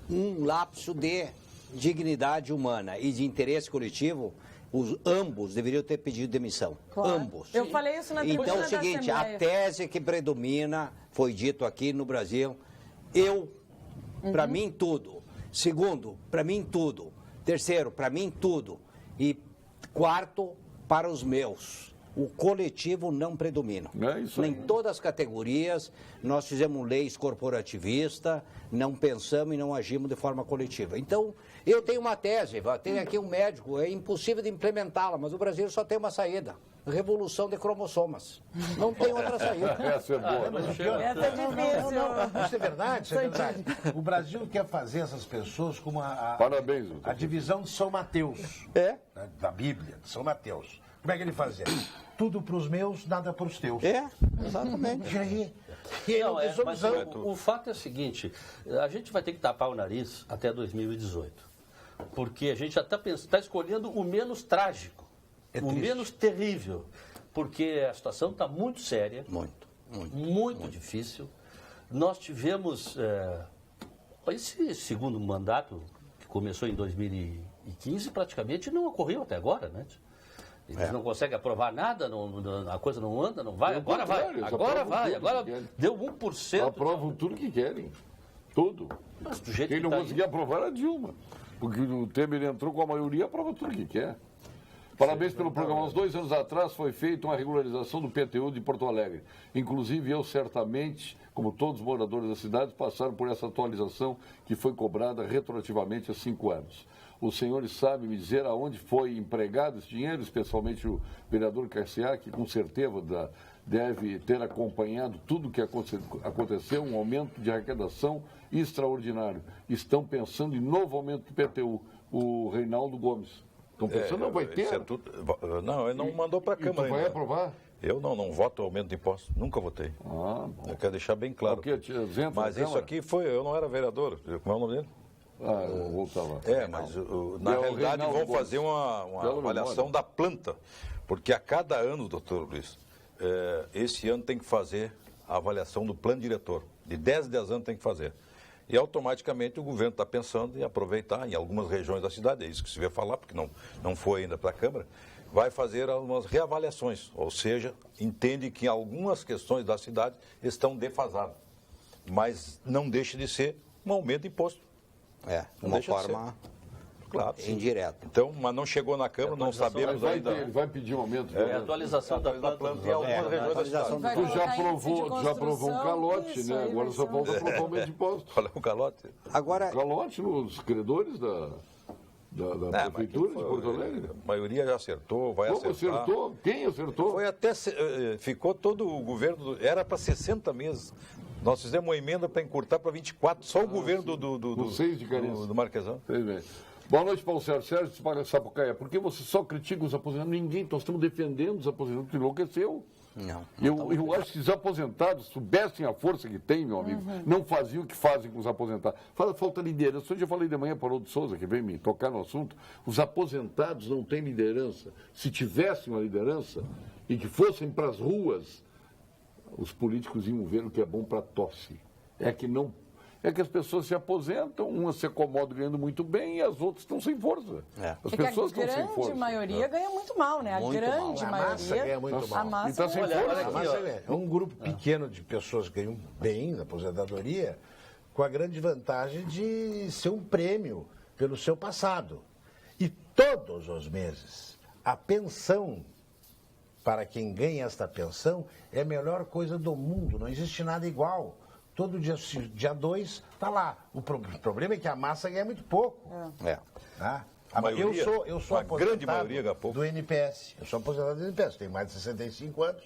um lapso de dignidade humana e de interesse coletivo, ambos deveriam ter pedido demissão. Claro. Ambos. Eu falei isso na tribuna Então é o seguinte, a tese que predomina, foi dito aqui no Brasil, para mim tudo. Segundo, para mim tudo. Terceiro, para mim tudo. E quarto, para os meus. O coletivo não predomina. Em todas as categorias, nós fizemos leis corporativistas, não pensamos e não agimos de forma coletiva. Então, eu tenho uma tese, tenho aqui um médico, é impossível de implementá-la, mas o Brasil só tem uma saída. Revolução de cromossomas. Não tem outra saída. Essa é boa. Essa é difícil. Isso é verdade, isso é verdade. O Brasil quer fazer essas pessoas como Parabéns, a divisão de São Mateus. Da Bíblia, de São Mateus. Como é que ele fazia? Tudo para os meus, nada para os teus. Exatamente. E aí? Não, mas o fato é o seguinte, a gente vai ter que tapar o nariz até 2018. Porque a gente já está escolhendo o menos trágico, o menos terrível. Porque a situação está muito séria. Muito difícil. Nós tivemos esse segundo mandato, que começou em 2015, praticamente não ocorreu até agora, né? Eles não conseguem aprovar nada, a coisa não anda, não vai, agora vai. Agora deu 1%. Aprovam tudo que querem. Tudo. Mas do jeito Quem que não tá conseguia aprovar era a Dilma. Porque o Temer entrou com a maioria, aprova tudo que quer. Parabéns pelo programa. Há uns 2 anos atrás foi feita uma regularização do PTU de Porto Alegre. Inclusive eu, certamente, como todos os moradores da cidade, passaram por essa atualização que foi cobrada retroativamente há 5 anos. Os senhores sabem me dizer aonde foi empregado esse dinheiro, especialmente o vereador Carciá, que com certeza deve ter acompanhado tudo o que aconteceu, um aumento de arrecadação extraordinário. Estão pensando em novo aumento do PTU. O Reinaldo Gomes. Estão pensando, não vai ter? Não, ele não mandou para a Câmara ainda. Vai aprovar? Eu não voto aumento de impostos, nunca votei. Eu quero deixar bem claro. Mas isso aqui eu não era vereador. Como é o nome dele? Eu vou estar lá. Mas na realidade vão fazer uma avaliação da planta. Porque a cada ano, doutor Luiz, esse ano tem que fazer a avaliação do plano diretor. De 10 em 10 anos tem que fazer. E automaticamente o governo está pensando em aproveitar em algumas regiões da cidade, é isso que se vê falar, porque não foi ainda para a Câmara, vai fazer algumas reavaliações, ou seja, entende que algumas questões da cidade estão defasadas, mas não deixa de ser um aumento de imposto. Uma forma indireta. Então, mas não chegou na Câmara, não sabemos ainda. Ele vai pedir um aumento. A atualização da planta em algumas regiões da cidade. Tu já aprovou um calote, né? Agora só falta aprovar o aumento de impostos. Qual é o calote? Calote nos credores da Prefeitura de Porto Alegre. A maioria já acertou, vai acertar. Acertou? Quem acertou? Foi até, ficou todo o governo, era para 60 meses. Nós fizemos uma emenda para encurtar para 24, só o governo do Marquesão. Boa noite, Paulo Sérgio de Sapucaia. Por que você só critica os aposentados? Ninguém, nós estamos defendendo os aposentados, que enlouqueceu. Eu acho que os aposentados soubessem a força que tem, meu amigo, não faziam o que fazem com os aposentados. Falta liderança. Hoje eu falei de manhã para o Haroldo Souza, que veio me tocar no assunto. Os aposentados não têm liderança. Se tivessem uma liderança e que fossem para as ruas, os políticos iam ver o que é bom para a tosse. É que as pessoas se aposentam, umas se acomodam ganhando muito bem e as outras estão sem força. As pessoas estão sem força. A grande maioria ganha muito mal, né? A grande maioria. A massa ganha muito mal. A massa sem força. É um grupo pequeno de pessoas que ganham bem na aposentadoria, com a grande vantagem de ser um prêmio pelo seu passado. E todos os meses, a pensão para quem ganha esta pensão é a melhor coisa do mundo. Não existe nada igual. Todo dia 2 está lá. O problema é que a massa ganha muito pouco. Eu sou aposentado do NPS. Eu sou aposentado do NPS, tenho mais de 65 anos.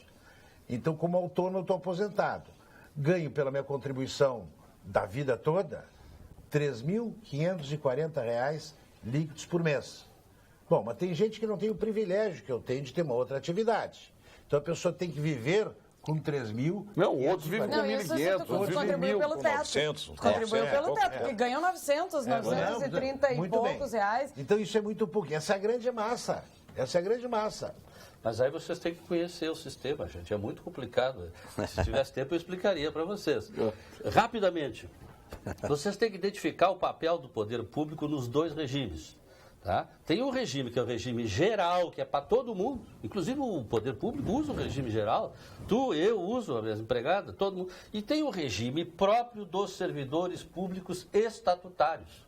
Então, como autônomo, eu estou aposentado. Ganho pela minha contribuição da vida toda R$ 3.540 líquidos por mês. Bom, mas tem gente que não tem o privilégio que eu tenho de ter uma outra atividade. Então, a pessoa tem que viver com 3.000. Não, outros vivem com 1.500, outros vivem contribuiu pelo teto. 900. Contribuiu pelo teto, porque ganham 930 e poucos reais. Então isso é muito pouquinho. Essa é a grande massa. Essa é a grande massa. Mas aí vocês têm que conhecer o sistema, gente. É muito complicado. Se tivesse tempo, eu explicaria para vocês. Rapidamente, vocês têm que identificar o papel do poder público nos 2 regimes. Tá? Tem um regime que é o regime geral, que é para todo mundo, inclusive o poder público usa o regime geral, eu uso, a minha empregada, todo mundo. E tem o regime próprio dos servidores públicos estatutários,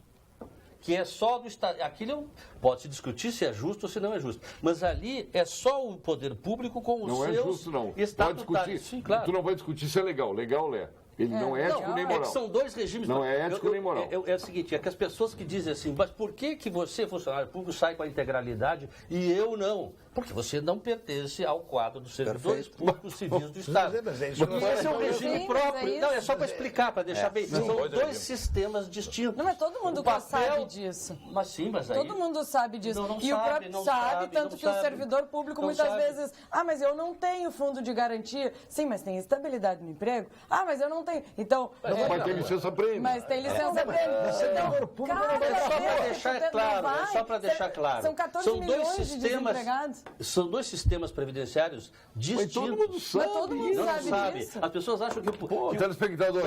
que é só do Estado. Aquilo pode-se discutir se é justo ou se não é justo, mas ali é só o poder público com os seus estatutários. Não é justo, não. Pode discutir. Sim, claro. Tu não vai discutir se é legal. Legal é. Ele não é ético nem moral. É que são dois regimes. Não é ético nem moral. É o seguinte, é que as pessoas que dizem assim, mas por que você, funcionário público, sai com a integralidade e eu não? Porque você não pertence ao quadro dos servidores públicos civis do Estado. Esse é um regime próprio. Não, é só para explicar, para deixar bem. São dois sistemas distintos. Não, mas todo mundo sabe disso. Mas sim, mas aí... Todo mundo sabe disso. Não e sabe, o próprio sabe, tanto que o servidor público muitas vezes... mas eu não tenho fundo de garantia. Sim, mas tem estabilidade no emprego. Mas eu não tenho. Então... Mas tem licença-prêmio. Mas tem licença-prêmio. Servidor público não vai só para deixar claro, só para deixar claro. São 14 milhões de desempregados. São dois sistemas previdenciários distintos. Mas todo mundo sabe. Mas todo mundo sabe disso. As pessoas acham que... Telespectador,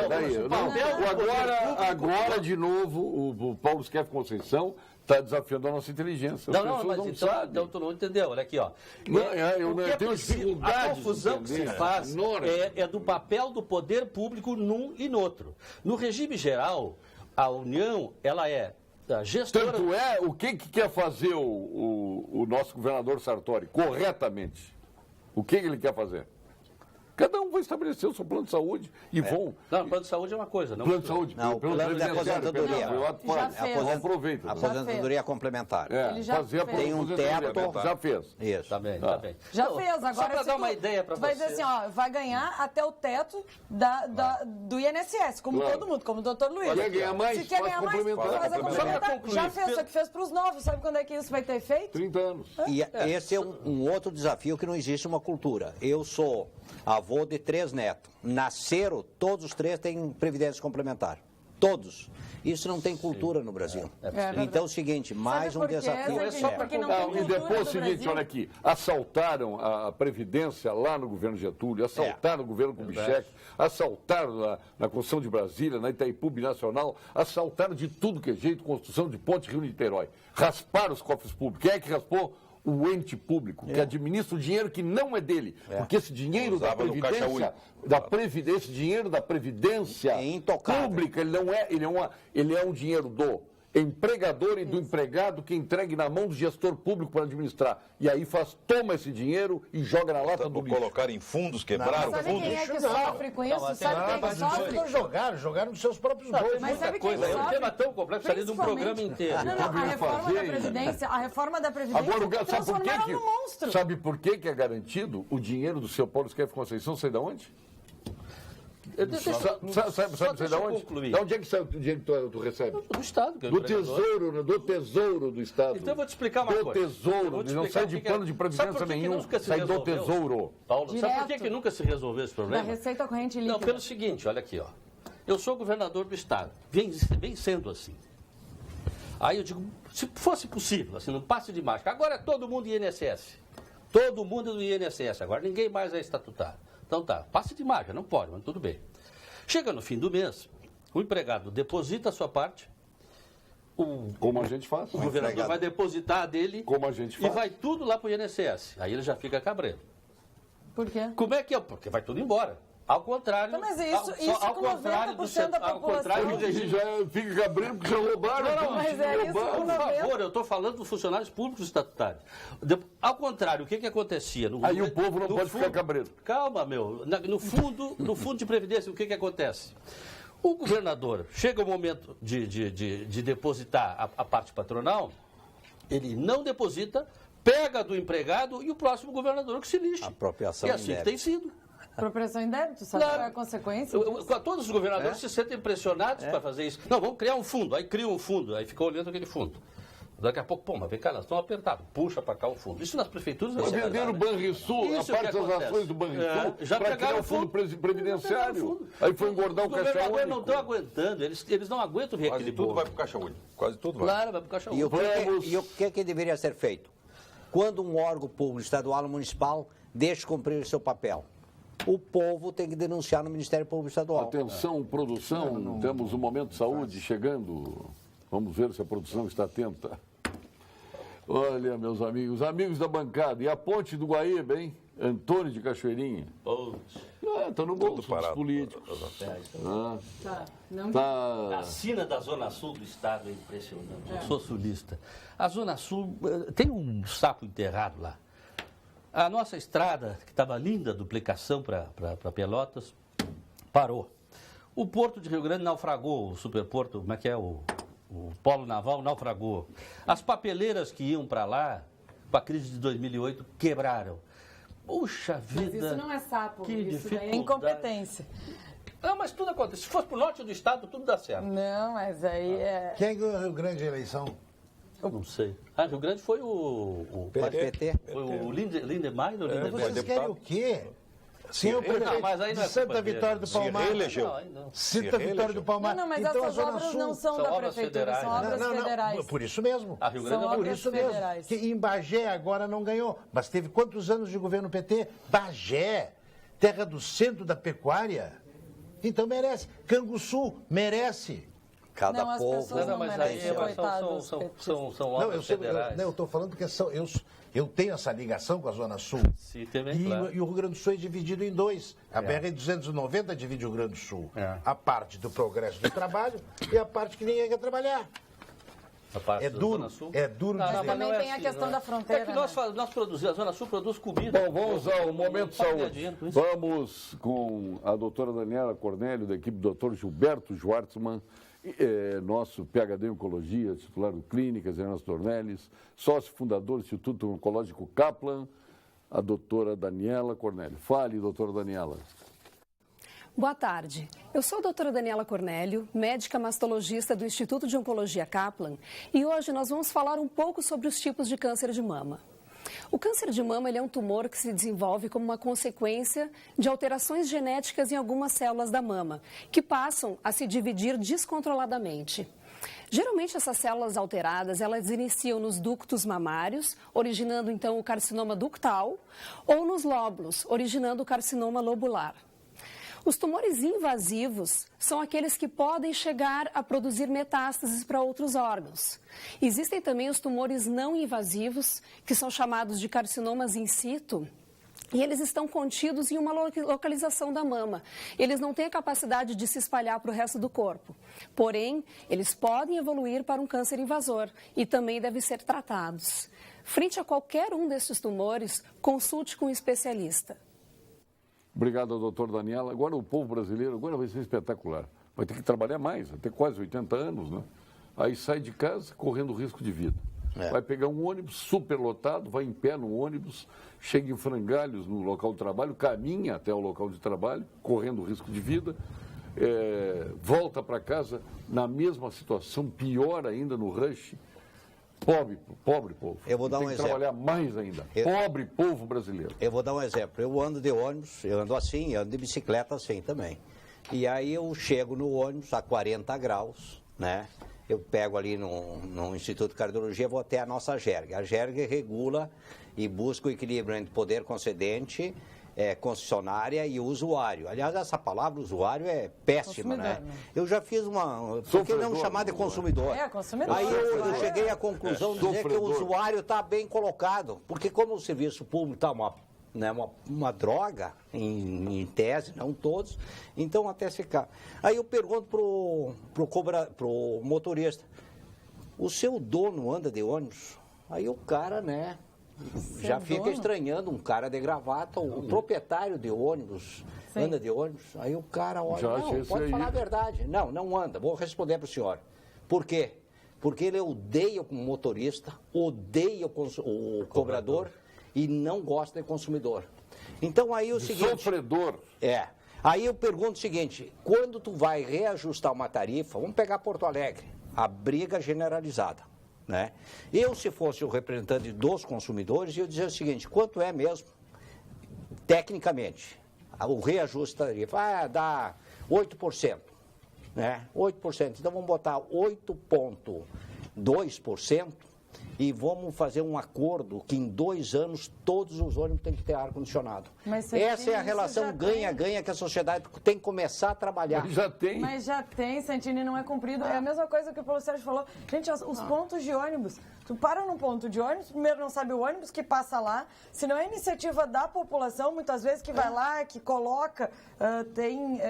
agora de novo, o Paulo Schiaff Conceição está desafiando a nossa inteligência. Então tu não entendeu. Olha aqui, ó. Eu tenho dificuldade. A confusão que se faz é do papel do poder público num e no outro. No regime geral, a União, ela é a gestora... Tanto é, o que quer fazer o nosso governador Sartori corretamente? O que ele quer fazer? Cada um vai estabelecer o seu plano de saúde e vão... Não, plano de saúde é uma coisa. Não plano de saúde. Não, o plano de aposentadoria. Aproveita. Aposentadoria complementar. Ele já fazer fez. Tem um teto. Já fez. Isso. Tá bem. Já fez. Agora, só para dar uma ideia para você. Vai dizer assim, vai ganhar até o teto do INSS, como todo mundo, como o doutor Luiz. Quer ganhar mais? Se quer ganhar mais, fazer complementar. Já fez, só que fez para os novos. Sabe quando é que isso vai ter efeito? 30 anos. E esse é um outro desafio que não existe uma cultura. Eu sou avô de 3 netos. Nasceram, todos os 3 têm previdência complementar. Todos. Isso não tem cultura no Brasil. Então é o seguinte, mais um desafio. E depois o seguinte, olha aqui, assaltaram a Previdência lá no governo Getúlio, assaltaram o governo Kubitschek, assaltaram na construção de Brasília, na Itaipu Binacional, assaltaram de tudo que é jeito, construção de ponte Rio-Niterói. Rasparam os cofres públicos. Quem é que raspou? O ente público, que administra o dinheiro que não é dele. Porque esse dinheiro da Previdência, esse dinheiro da Previdência pública, ele é um dinheiro do empregador e do empregado que entregue na mão do gestor público para administrar. E aí toma esse dinheiro e joga na lata do lixo. Colocar em fundos, quebraram fundos. Sabe quem é que sofre com isso? Sabe quem sofre? Jogaram nos seus próprios bolsos. Mas sabe quem sofre? É um tema tão complexo, precisaria de um programa inteiro. A reforma da Previdência Agora, transformaram no monstro. Sabe por que é garantido o dinheiro do seu Paulo Schiaff Conceição, sei de onde? Sabe de onde? De onde é que sai o dinheiro que tu recebe? Do Estado. Do tesouro do Estado. Então eu vou te explicar uma coisa. Do tesouro. Não sai de plano de previdência nenhum. Sai do tesouro. Paulo, sabe por que nunca se resolveu esse problema? Da receita corrente líquida. Não, pelo seguinte, olha aqui, ó. Eu sou governador do Estado. Vem sendo assim. Aí eu digo, se fosse possível, assim, não passe de mágica. Agora é todo mundo INSS. Todo mundo do INSS. Agora ninguém mais é estatutário. Então tá, passe de mágica, não pode, mas tudo bem. Chega no fim do mês, o empregado deposita a sua parte, como a gente faz. O governador vai depositar a dele, como a gente faz, e vai tudo lá para o INSS. Aí ele já fica cabreiro. Por quê? Como é que é? Porque vai tudo embora. Ao contrário... Então, mas isso com 90% da população... Já fica cabreiro porque já roubaram. Não, mas é isso com 90%. Por favor, eu estou falando dos funcionários públicos estatutários. Ao contrário, o que acontecia? Aí o povo não pode ficar cabreiro. Calma, meu. No fundo de previdência, o que acontece? O governador, chega o momento de depositar a parte patronal, ele não deposita, pega do empregado e o próximo governador que se lixe. Apropriação e assim tem sido. Apropriação em débito, sabe qual é a consequência? Todos os governadores se sentem pressionados para fazer isso. Não, vamos criar um fundo. Aí cria um fundo, aí fica olhando aquele fundo. Daqui a pouco, mas vem cá, nós estamos apertados. Puxa para cá o fundo. Isso nas prefeituras... Venderam o Banrisul, a parte das ações do Banrisul, para criar o fundo previdenciário. Aí foi engordar o caixa único. Os governadores não estão aguentando, eles não aguentam o reequilíbrio. Quase tudo vai para o caixa único. Quase tudo vai. Claro, vai para o caixa único. E o que deveria ser feito? Quando um órgão público, estadual ou municipal, deixa cumprir o seu papel, o povo tem que denunciar no Ministério Público Estadual. Atenção, produção, temos o Momento de Saúde chegando. Vamos ver se a produção está atenta. Olha, meus amigos, amigos da bancada, e a ponte do Guaíba, hein? Antônio de Cachoeirinha. Está no bolso dos políticos. A sina da Zona Sul do Estado é impressionante. Eu sou sulista. A Zona Sul tem um sapo enterrado lá. A nossa estrada, que estava linda, duplicação para Pelotas, parou. O Porto de Rio Grande naufragou, o superporto, como é que é o Polo Naval naufragou. As papeleiras que iam para lá, com a crise de 2008, quebraram. Puxa vida! Mas isso não é sapo, que isso é incompetência. Não, mas tudo acontece. Se fosse pro norte do estado, tudo dá certo. Não, mas aí é... Quem ganhou o Rio Grande a eleição? Eu não sei. Rio Grande foi o PT. Foi o Lindemeyer ou Lindemeyer? Vocês querem o quê? Senhor prefeito de Santa Vitória do Palmar. Santa Vitória do Palmar. Não, mas então, essas obras não são da prefeitura, são obras federais. Por isso mesmo. A Rio Grande são por isso mesmo. Que em Bagé agora não ganhou. Mas teve quantos anos de governo PT? Bagé, terra do centro da pecuária. Então merece. Canguçu merece. Cada não, povo. As pessoas não merecem, coitados. São obras federais. Eu estou falando que eu tenho essa ligação com a Zona Sul. Sim, também, claro. E o Rio Grande do Sul é dividido em dois. A BR-290 divide o Rio Grande do Sul. A parte do progresso do trabalho e a parte que ninguém quer trabalhar. É duro, é duro de Mas também tem a questão da fronteira. É que nós produzimos, a Zona Sul produz comida. Bom, vamos ao Momento Saúde. Vamos com a doutora Daniela Cornélio, da equipe do Dr. Gilberto Schwartzman, nosso PhD em Oncologia, titular do Clínicas, Ernesto Dornelles, sócio fundador do Instituto Oncológico Kaplan, a doutora Daniela Cornélio. Fale, doutora Daniela. Boa tarde. Eu sou a doutora Daniela Cornélio, médica mastologista do Instituto de Oncologia Kaplan, e hoje nós vamos falar um pouco sobre os tipos de câncer de mama. O câncer de mama ele é um tumor que se desenvolve como uma consequência de alterações genéticas em algumas células da mama, que passam a se dividir descontroladamente. Geralmente essas células alteradas, elas iniciam nos ductos mamários, originando então o carcinoma ductal, ou nos lóbulos, originando o carcinoma lobular. Os tumores invasivos são aqueles que podem chegar a produzir metástases para outros órgãos. Existem também os tumores não invasivos, que são chamados de carcinomas in situ, e eles estão contidos em uma localização da mama. Eles não têm a capacidade de se espalhar para o resto do corpo. Porém, eles podem evoluir para um câncer invasor e também devem ser tratados. Frente a qualquer um desses tumores, consulte com um especialista. Obrigado, doutor Daniela. Agora o povo brasileiro vai ser espetacular. Vai ter que trabalhar mais, até quase 80 anos, né? Aí sai de casa correndo risco de vida. Vai pegar um ônibus superlotado, vai em pé no ônibus, chega em frangalhos no local de trabalho, caminha até o local de trabalho, correndo risco de vida, volta para casa na mesma situação, pior ainda no rush. Pobre povo. Eu vou dar um exemplo. Tem que trabalhar mais ainda. Pobre povo brasileiro. Eu vou dar um exemplo. Eu ando de ônibus, eu ando assim, eu ando de bicicleta assim também. E aí eu chego no ônibus a 40 graus, né? Eu pego ali no Instituto de Cardiologia, vou até a nossa GERG. A GERG regula e busca o equilíbrio entre poder concedente, concessionária e usuário. Aliás, essa palavra usuário é péssima, né? Eu já fiz por que não chamar de consumidor? Consumidor. Aí eu cheguei à conclusão de dizer que o usuário está bem colocado. Porque como o serviço público está uma droga, em tese, não todos, então até ficar. Aí eu pergunto pro motorista, o seu dono anda de ônibus? Aí o cara, né, já fica estranhando, um cara de gravata, o proprietário de ônibus anda de ônibus, aí o cara olha, não, pode falar a verdade. Não anda, vou responder para o senhor. Por quê? Porque ele odeia o motorista, odeia o cobrador e não gosta de consumidor. Então aí o seguinte... Sofredor. Aí eu pergunto o seguinte, quando tu vai reajustar uma tarifa, vamos pegar Porto Alegre, a briga generalizada, né? Eu, se fosse o representante dos consumidores, eu dizia o seguinte, quanto é mesmo, tecnicamente, o reajuste da tarifa? Dá 8%, né? 8%, então vamos botar 8,2%, e vamos fazer um acordo que em 2 anos todos os ônibus têm que ter ar-condicionado. Essa é a relação ganha-ganha que a sociedade tem que começar a trabalhar. Mas já tem, Santini, não é cumprido. É a mesma coisa que o Paulo Sérgio falou. Gente, os pontos de ônibus, tu para num ponto de ônibus, primeiro não sabe o ônibus que passa lá, se não é iniciativa da população, muitas vezes que vai lá, que coloca, tem...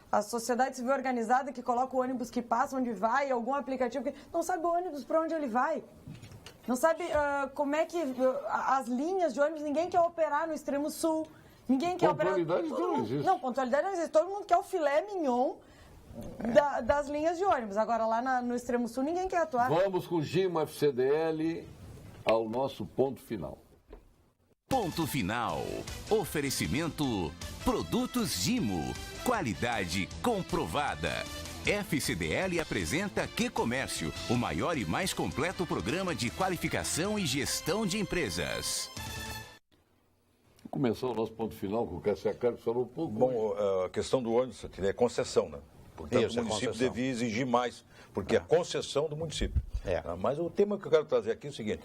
a sociedade civil organizada que coloca o ônibus que passa, onde vai, algum aplicativo, que não sabe o ônibus para onde ele vai. Não sabe como é que as linhas de ônibus, ninguém quer operar no extremo sul, ninguém quer operar... Pontualidade não existe. Não, pontualidade não existe. Todo mundo quer o filé mignon das linhas de ônibus. Agora lá no extremo sul ninguém quer atuar. Vamos com o Gimo FCDL ao nosso ponto final. Ponto final. Oferecimento Produtos Gimo. Qualidade comprovada. FCDL apresenta Que Comércio, o maior e mais completo programa de qualificação e gestão de empresas. Começou o nosso ponto final com o Cássio Carlos, falou um pouco. Bom, a questão do ônibus é concessão, né? Portanto, o município devia exigir mais, porque é concessão do município. Mas o tema que eu quero trazer aqui é o seguinte: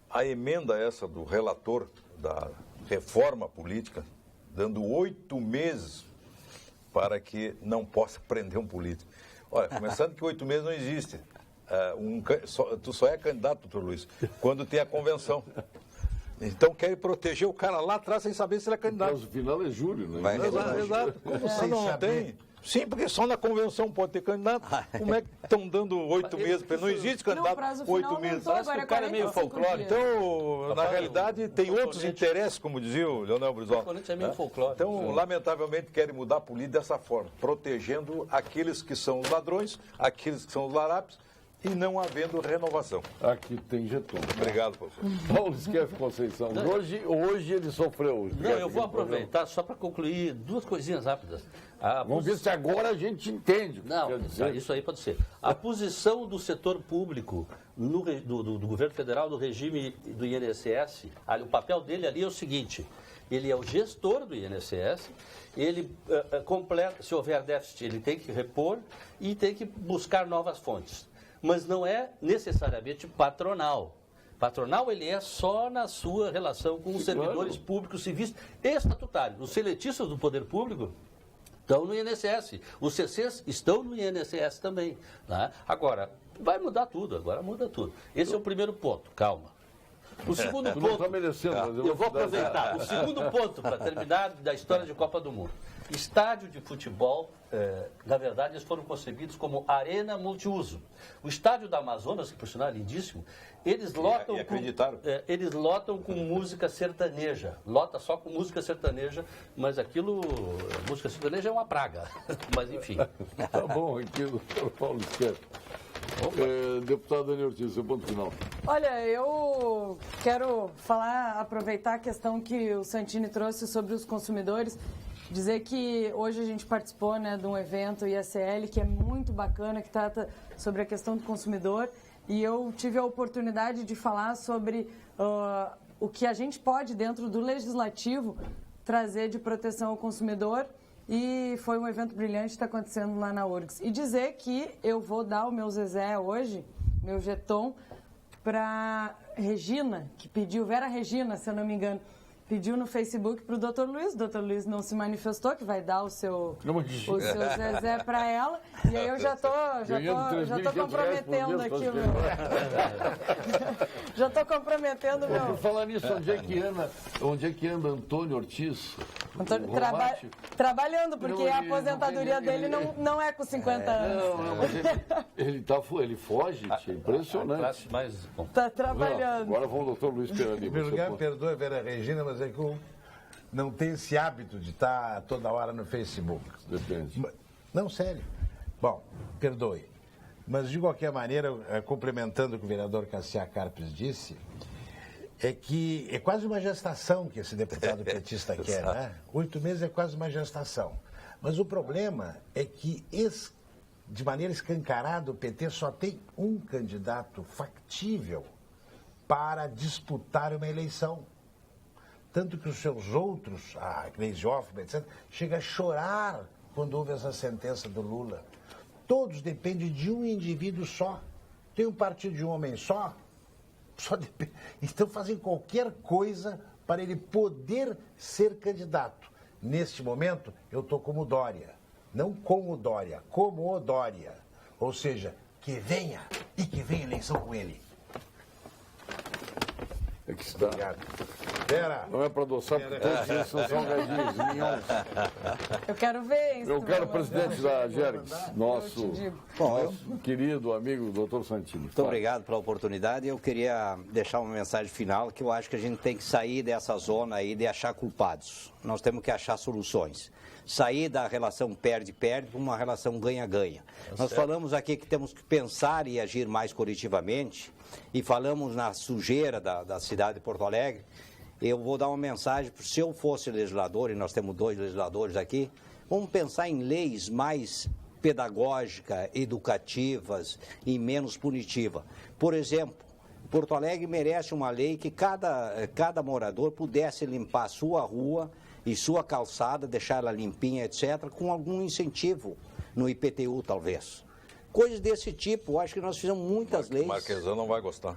a emenda essa do relator da reforma política, dando 8 meses para que não possa prender um político. Olha, começando que 8 meses não existe. Tu só é candidato, doutor Luiz, quando tem a convenção. Então querem proteger o cara lá atrás sem saber se ele é candidato. Mas o final é julho, né? Exato. Não tem. Sim, porque só na convenção pode ter candidato. Como é que estão dando 8 meses? Não existe candidato 8 meses. Parece que o cara é meio folclórico. Então, na realidade, tem outros interesses, como dizia o Leonel Brizola. É meio folclórico. Então, lamentavelmente, querem mudar a política dessa forma, protegendo aqueles que são os ladrões, aqueles que são os larápios, e não havendo renovação. Aqui tem Getúlio. Obrigado, professor. Paulo Schiaff Conceição. Hoje ele sofreu. Não, eu vou aproveitar só para concluir 2 coisinhas rápidas. Vamos ver se agora a gente entende. Não, isso aí pode ser. A posição do setor público do governo federal, do regime do INSS, o papel dele ali é o seguinte: ele é o gestor do INSS, ele completa, se houver déficit, ele tem que repor e tem que buscar novas fontes. Mas não é necessariamente patronal. Patronal ele é só na sua relação com os servidores públicos civis estatutários. Os seletistas do poder público estão no INSS. Os CCs estão no INSS também. Né? Agora, vai mudar tudo, agora muda tudo. Esse é o primeiro ponto, calma. O segundo ponto, eu vou aproveitar. O segundo ponto, para terminar, da história de Copa do Mundo. Estádio de futebol, na verdade, eles foram concebidos como arena multiuso. O estádio da Amazonas, que por sinal é lindíssimo, eles lotam, eles lotam com música sertaneja. Lota só com música sertaneja, mas música sertaneja é uma praga. Mas enfim. Tá bom, aqui o doutor Paulo Schiaff. Deputado Daniel Ortiz, seu ponto final. Olha, eu quero aproveitar a questão que o Santini trouxe sobre os consumidores, dizer que hoje a gente participou de um evento ISL que é muito bacana, que trata sobre a questão do consumidor, e eu tive a oportunidade de falar sobre o que a gente pode, dentro do legislativo, trazer de proteção ao consumidor. E foi um evento brilhante que está acontecendo lá na URGS. E dizer que eu vou dar o meu Zezé hoje, meu jeton, para Regina, que pediu, Vera Regina, se eu não me engano, pediu no Facebook para o Dr. Luiz. O Dr. Luiz não se manifestou, que vai dar o seu Zezé para ela. E aí eu já tô comprometendo aqui o meu... Já estou comprometendo o meu... Por falar nisso, onde é que anda Antônio Ortiz? Antônio, trabalhando, porque a aposentadoria dele não é com 50 anos. Não, mas ele foge, é impressionante. Está trabalhando. Agora vamos ao doutor Luiz Peralima. Em primeiro lugar, perdoe a Vera Regina, mas é que eu não tenho esse hábito de estar toda hora no Facebook. Depende. Não, sério. Bom, perdoe. Mas, de qualquer maneira, complementando o que o vereador Cássio Carpes disse, é que é quase uma gestação que esse deputado petista quer, né? 8 meses é quase uma gestação. Mas o problema é que, de maneira escancarada, o PT só tem um candidato factível para disputar uma eleição. Tanto que os seus outros, a Gleisi Hoffmann, etc., chega a chorar quando houve essa sentença do Lula. Todos dependem de um indivíduo só. Tem um partido de um homem só, Então fazem qualquer coisa para ele poder ser candidato. Neste momento, eu estou como Dória. Não como Dória, como o Dória. Ou seja, que venha e que venha a eleição com ele. É que está. Pera. Não é para adoçar, porque todos eles são salgadinhos, minhões. Eu quero ver, hein? Eu quero o presidente da Agergs, nosso querido amigo doutor Santini. Muito obrigado pela oportunidade. Eu queria deixar uma mensagem final, que eu acho que a gente tem que sair dessa zona aí de achar culpados. Nós temos que achar soluções. Sair da relação perde-perde para uma relação ganha-ganha. Nós falamos aqui que temos que pensar e agir mais coletivamente, e falamos na sujeira da cidade de Porto Alegre. Eu vou dar uma mensagem, se eu fosse legislador, e nós temos 2 legisladores aqui, vamos pensar em leis mais pedagógicas, educativas e menos punitivas. Por exemplo, Porto Alegre merece uma lei que cada morador pudesse limpar a sua rua e sua calçada, deixar ela limpinha, etc., com algum incentivo no IPTU, talvez. Coisas desse tipo, acho que nós fizemos muitas leis. O Marquesão não vai gostar.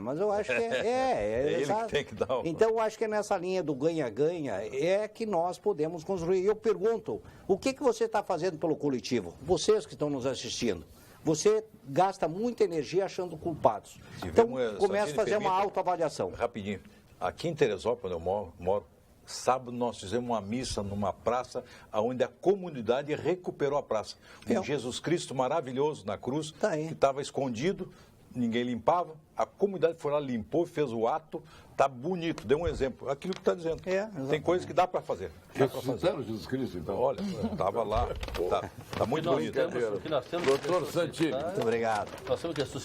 Mas eu acho que é ele que tem que dar o... Então, eu acho que nessa linha do ganha-ganha é que nós podemos construir. Eu pergunto, o que você está fazendo pelo coletivo? Vocês que estão nos assistindo. Você gasta muita energia achando culpados. Então, começa a fazer uma autoavaliação. Rapidinho. Aqui em Teresópolis, onde eu moro, sábado nós fizemos uma missa numa praça onde a comunidade recuperou a praça. Um Jesus Cristo maravilhoso na cruz, que estava escondido, ninguém limpava. A comunidade foi lá, limpou, fez o ato. Está bonito, dê um exemplo. Aquilo que está dizendo. Tem coisas que dá para fazer. Ressuscitaram Jesus Cristo, então? Olha, estava lá. Está muito bonito. Doutor Santini. Muito obrigado.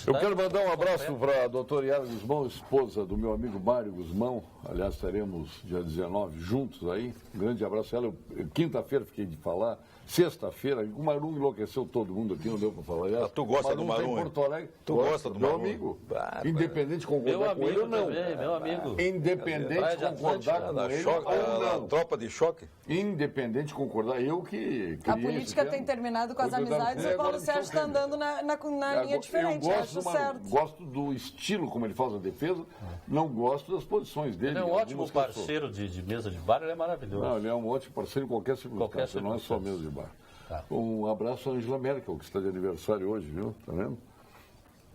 Eu quero mandar um abraço para a doutora Yara Guzmão, esposa do meu amigo Mário Guzmão. Aliás, estaremos dia 19 juntos aí. Um grande abraço a ela. Quinta-feira fiquei de falar. Sexta-feira, o Marum enlouqueceu todo mundo aqui, não deu para falar. Aliás, tu gosta do Marum? Porto Alegre. Tu gosta do Marum? Meu amigo. Independente de concordar com ele ou não. Meu amigo. Independente de concordar com ele ou não. Tropa de choque? Independente de concordar. Eu que... A política tem terminado com as amizades e o Paulo Sérgio está andando na linha diferente. Acho certo. Gosto do estilo como ele faz a defesa, não gosto das posições dele. Ele é um ótimo parceiro de mesa de bar, ele é maravilhoso. Não, ele é um ótimo parceiro em qualquer circunstância, não é só mesa de bar. Tá. Um abraço a Angela Merkel, que está de aniversário hoje, viu? Tá vendo?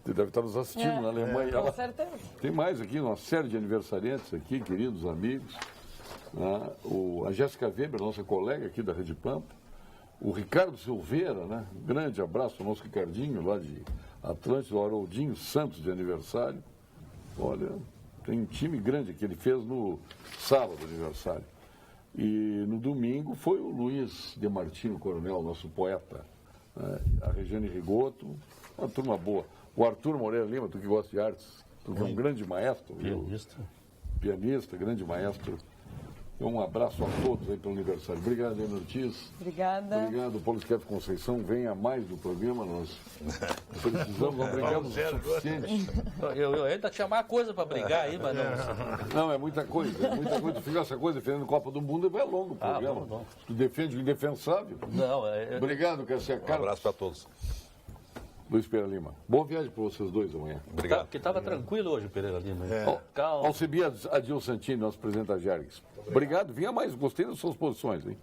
Você deve estar nos assistindo na Alemanha. Com certeza. Tem mais aqui, uma série de aniversariantes aqui, queridos amigos. A Jéssica Weber, nossa colega aqui da Rede Pampa. O Ricardo Silveira, né? Grande abraço ao nosso Ricardinho, lá de Atlântida, o Haroldinho Santos de aniversário. Olha, tem um time grande que ele fez no sábado de aniversário. E no domingo foi o Luiz de Martino Coronel, nosso poeta. A Regiane Rigoto, uma turma boa. O Arthur Moreira Lima, tu que gosta de artes, tu que é um grande maestro. Pianista, grande maestro. Então, um abraço a todos aí pelo aniversário. Obrigado, Ana Ortiz. Obrigada. Obrigado, Paulo Squete Conceição. Venha mais do programa, nós precisamos, nós brigamos o suficiente. Eu ainda tinha mais coisa para brigar aí, mas não... Não, é muita coisa, é muita coisa. Tu fica essa coisa defendendo Copa do Mundo e vai longo o programa. Bom. Tu defende o indefensável. Não, Obrigado, Cassia Carlos. Um abraço para todos. Luiz Pereira Lima. Boa viagem para vocês dois amanhã. Obrigado. Porque estava tranquilo hoje, Pereira Lima. Calma. Alcibia Adil Santini, nosso presidente da Agergs. Obrigado, vinha mais. Gostei das suas posições, hein?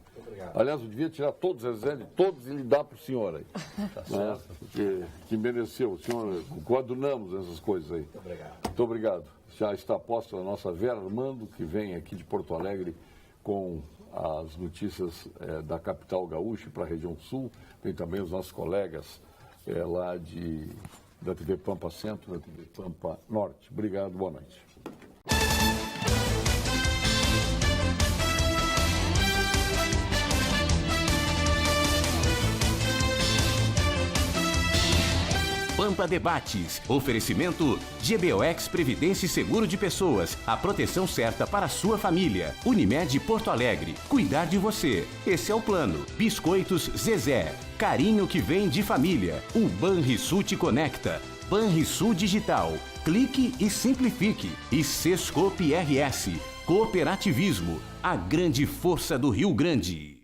Aliás, eu devia tirar todos os Zé, todos e lhe dar para o senhor aí. Tá certo. Que mereceu. O senhor, coadunamos essas coisas aí. Muito obrigado. Muito obrigado. Já está posta a nossa Vera Armando, que vem aqui de Porto Alegre com as notícias da capital gaúcha para a região sul. Tem também os nossos colegas lá da TV Pampa Centro, da TV Pampa Norte. Obrigado, boa noite. Pampa Debates. Oferecimento GBOX Previdência e Seguro de Pessoas. A proteção certa para a sua família. Unimed Porto Alegre. Cuidar de você. Esse é o plano. Biscoitos Zezé. Carinho que vem de família. O Banrisul te conecta. Banrisul Digital. Clique e simplifique. E Sescope RS. Cooperativismo. A grande força do Rio Grande.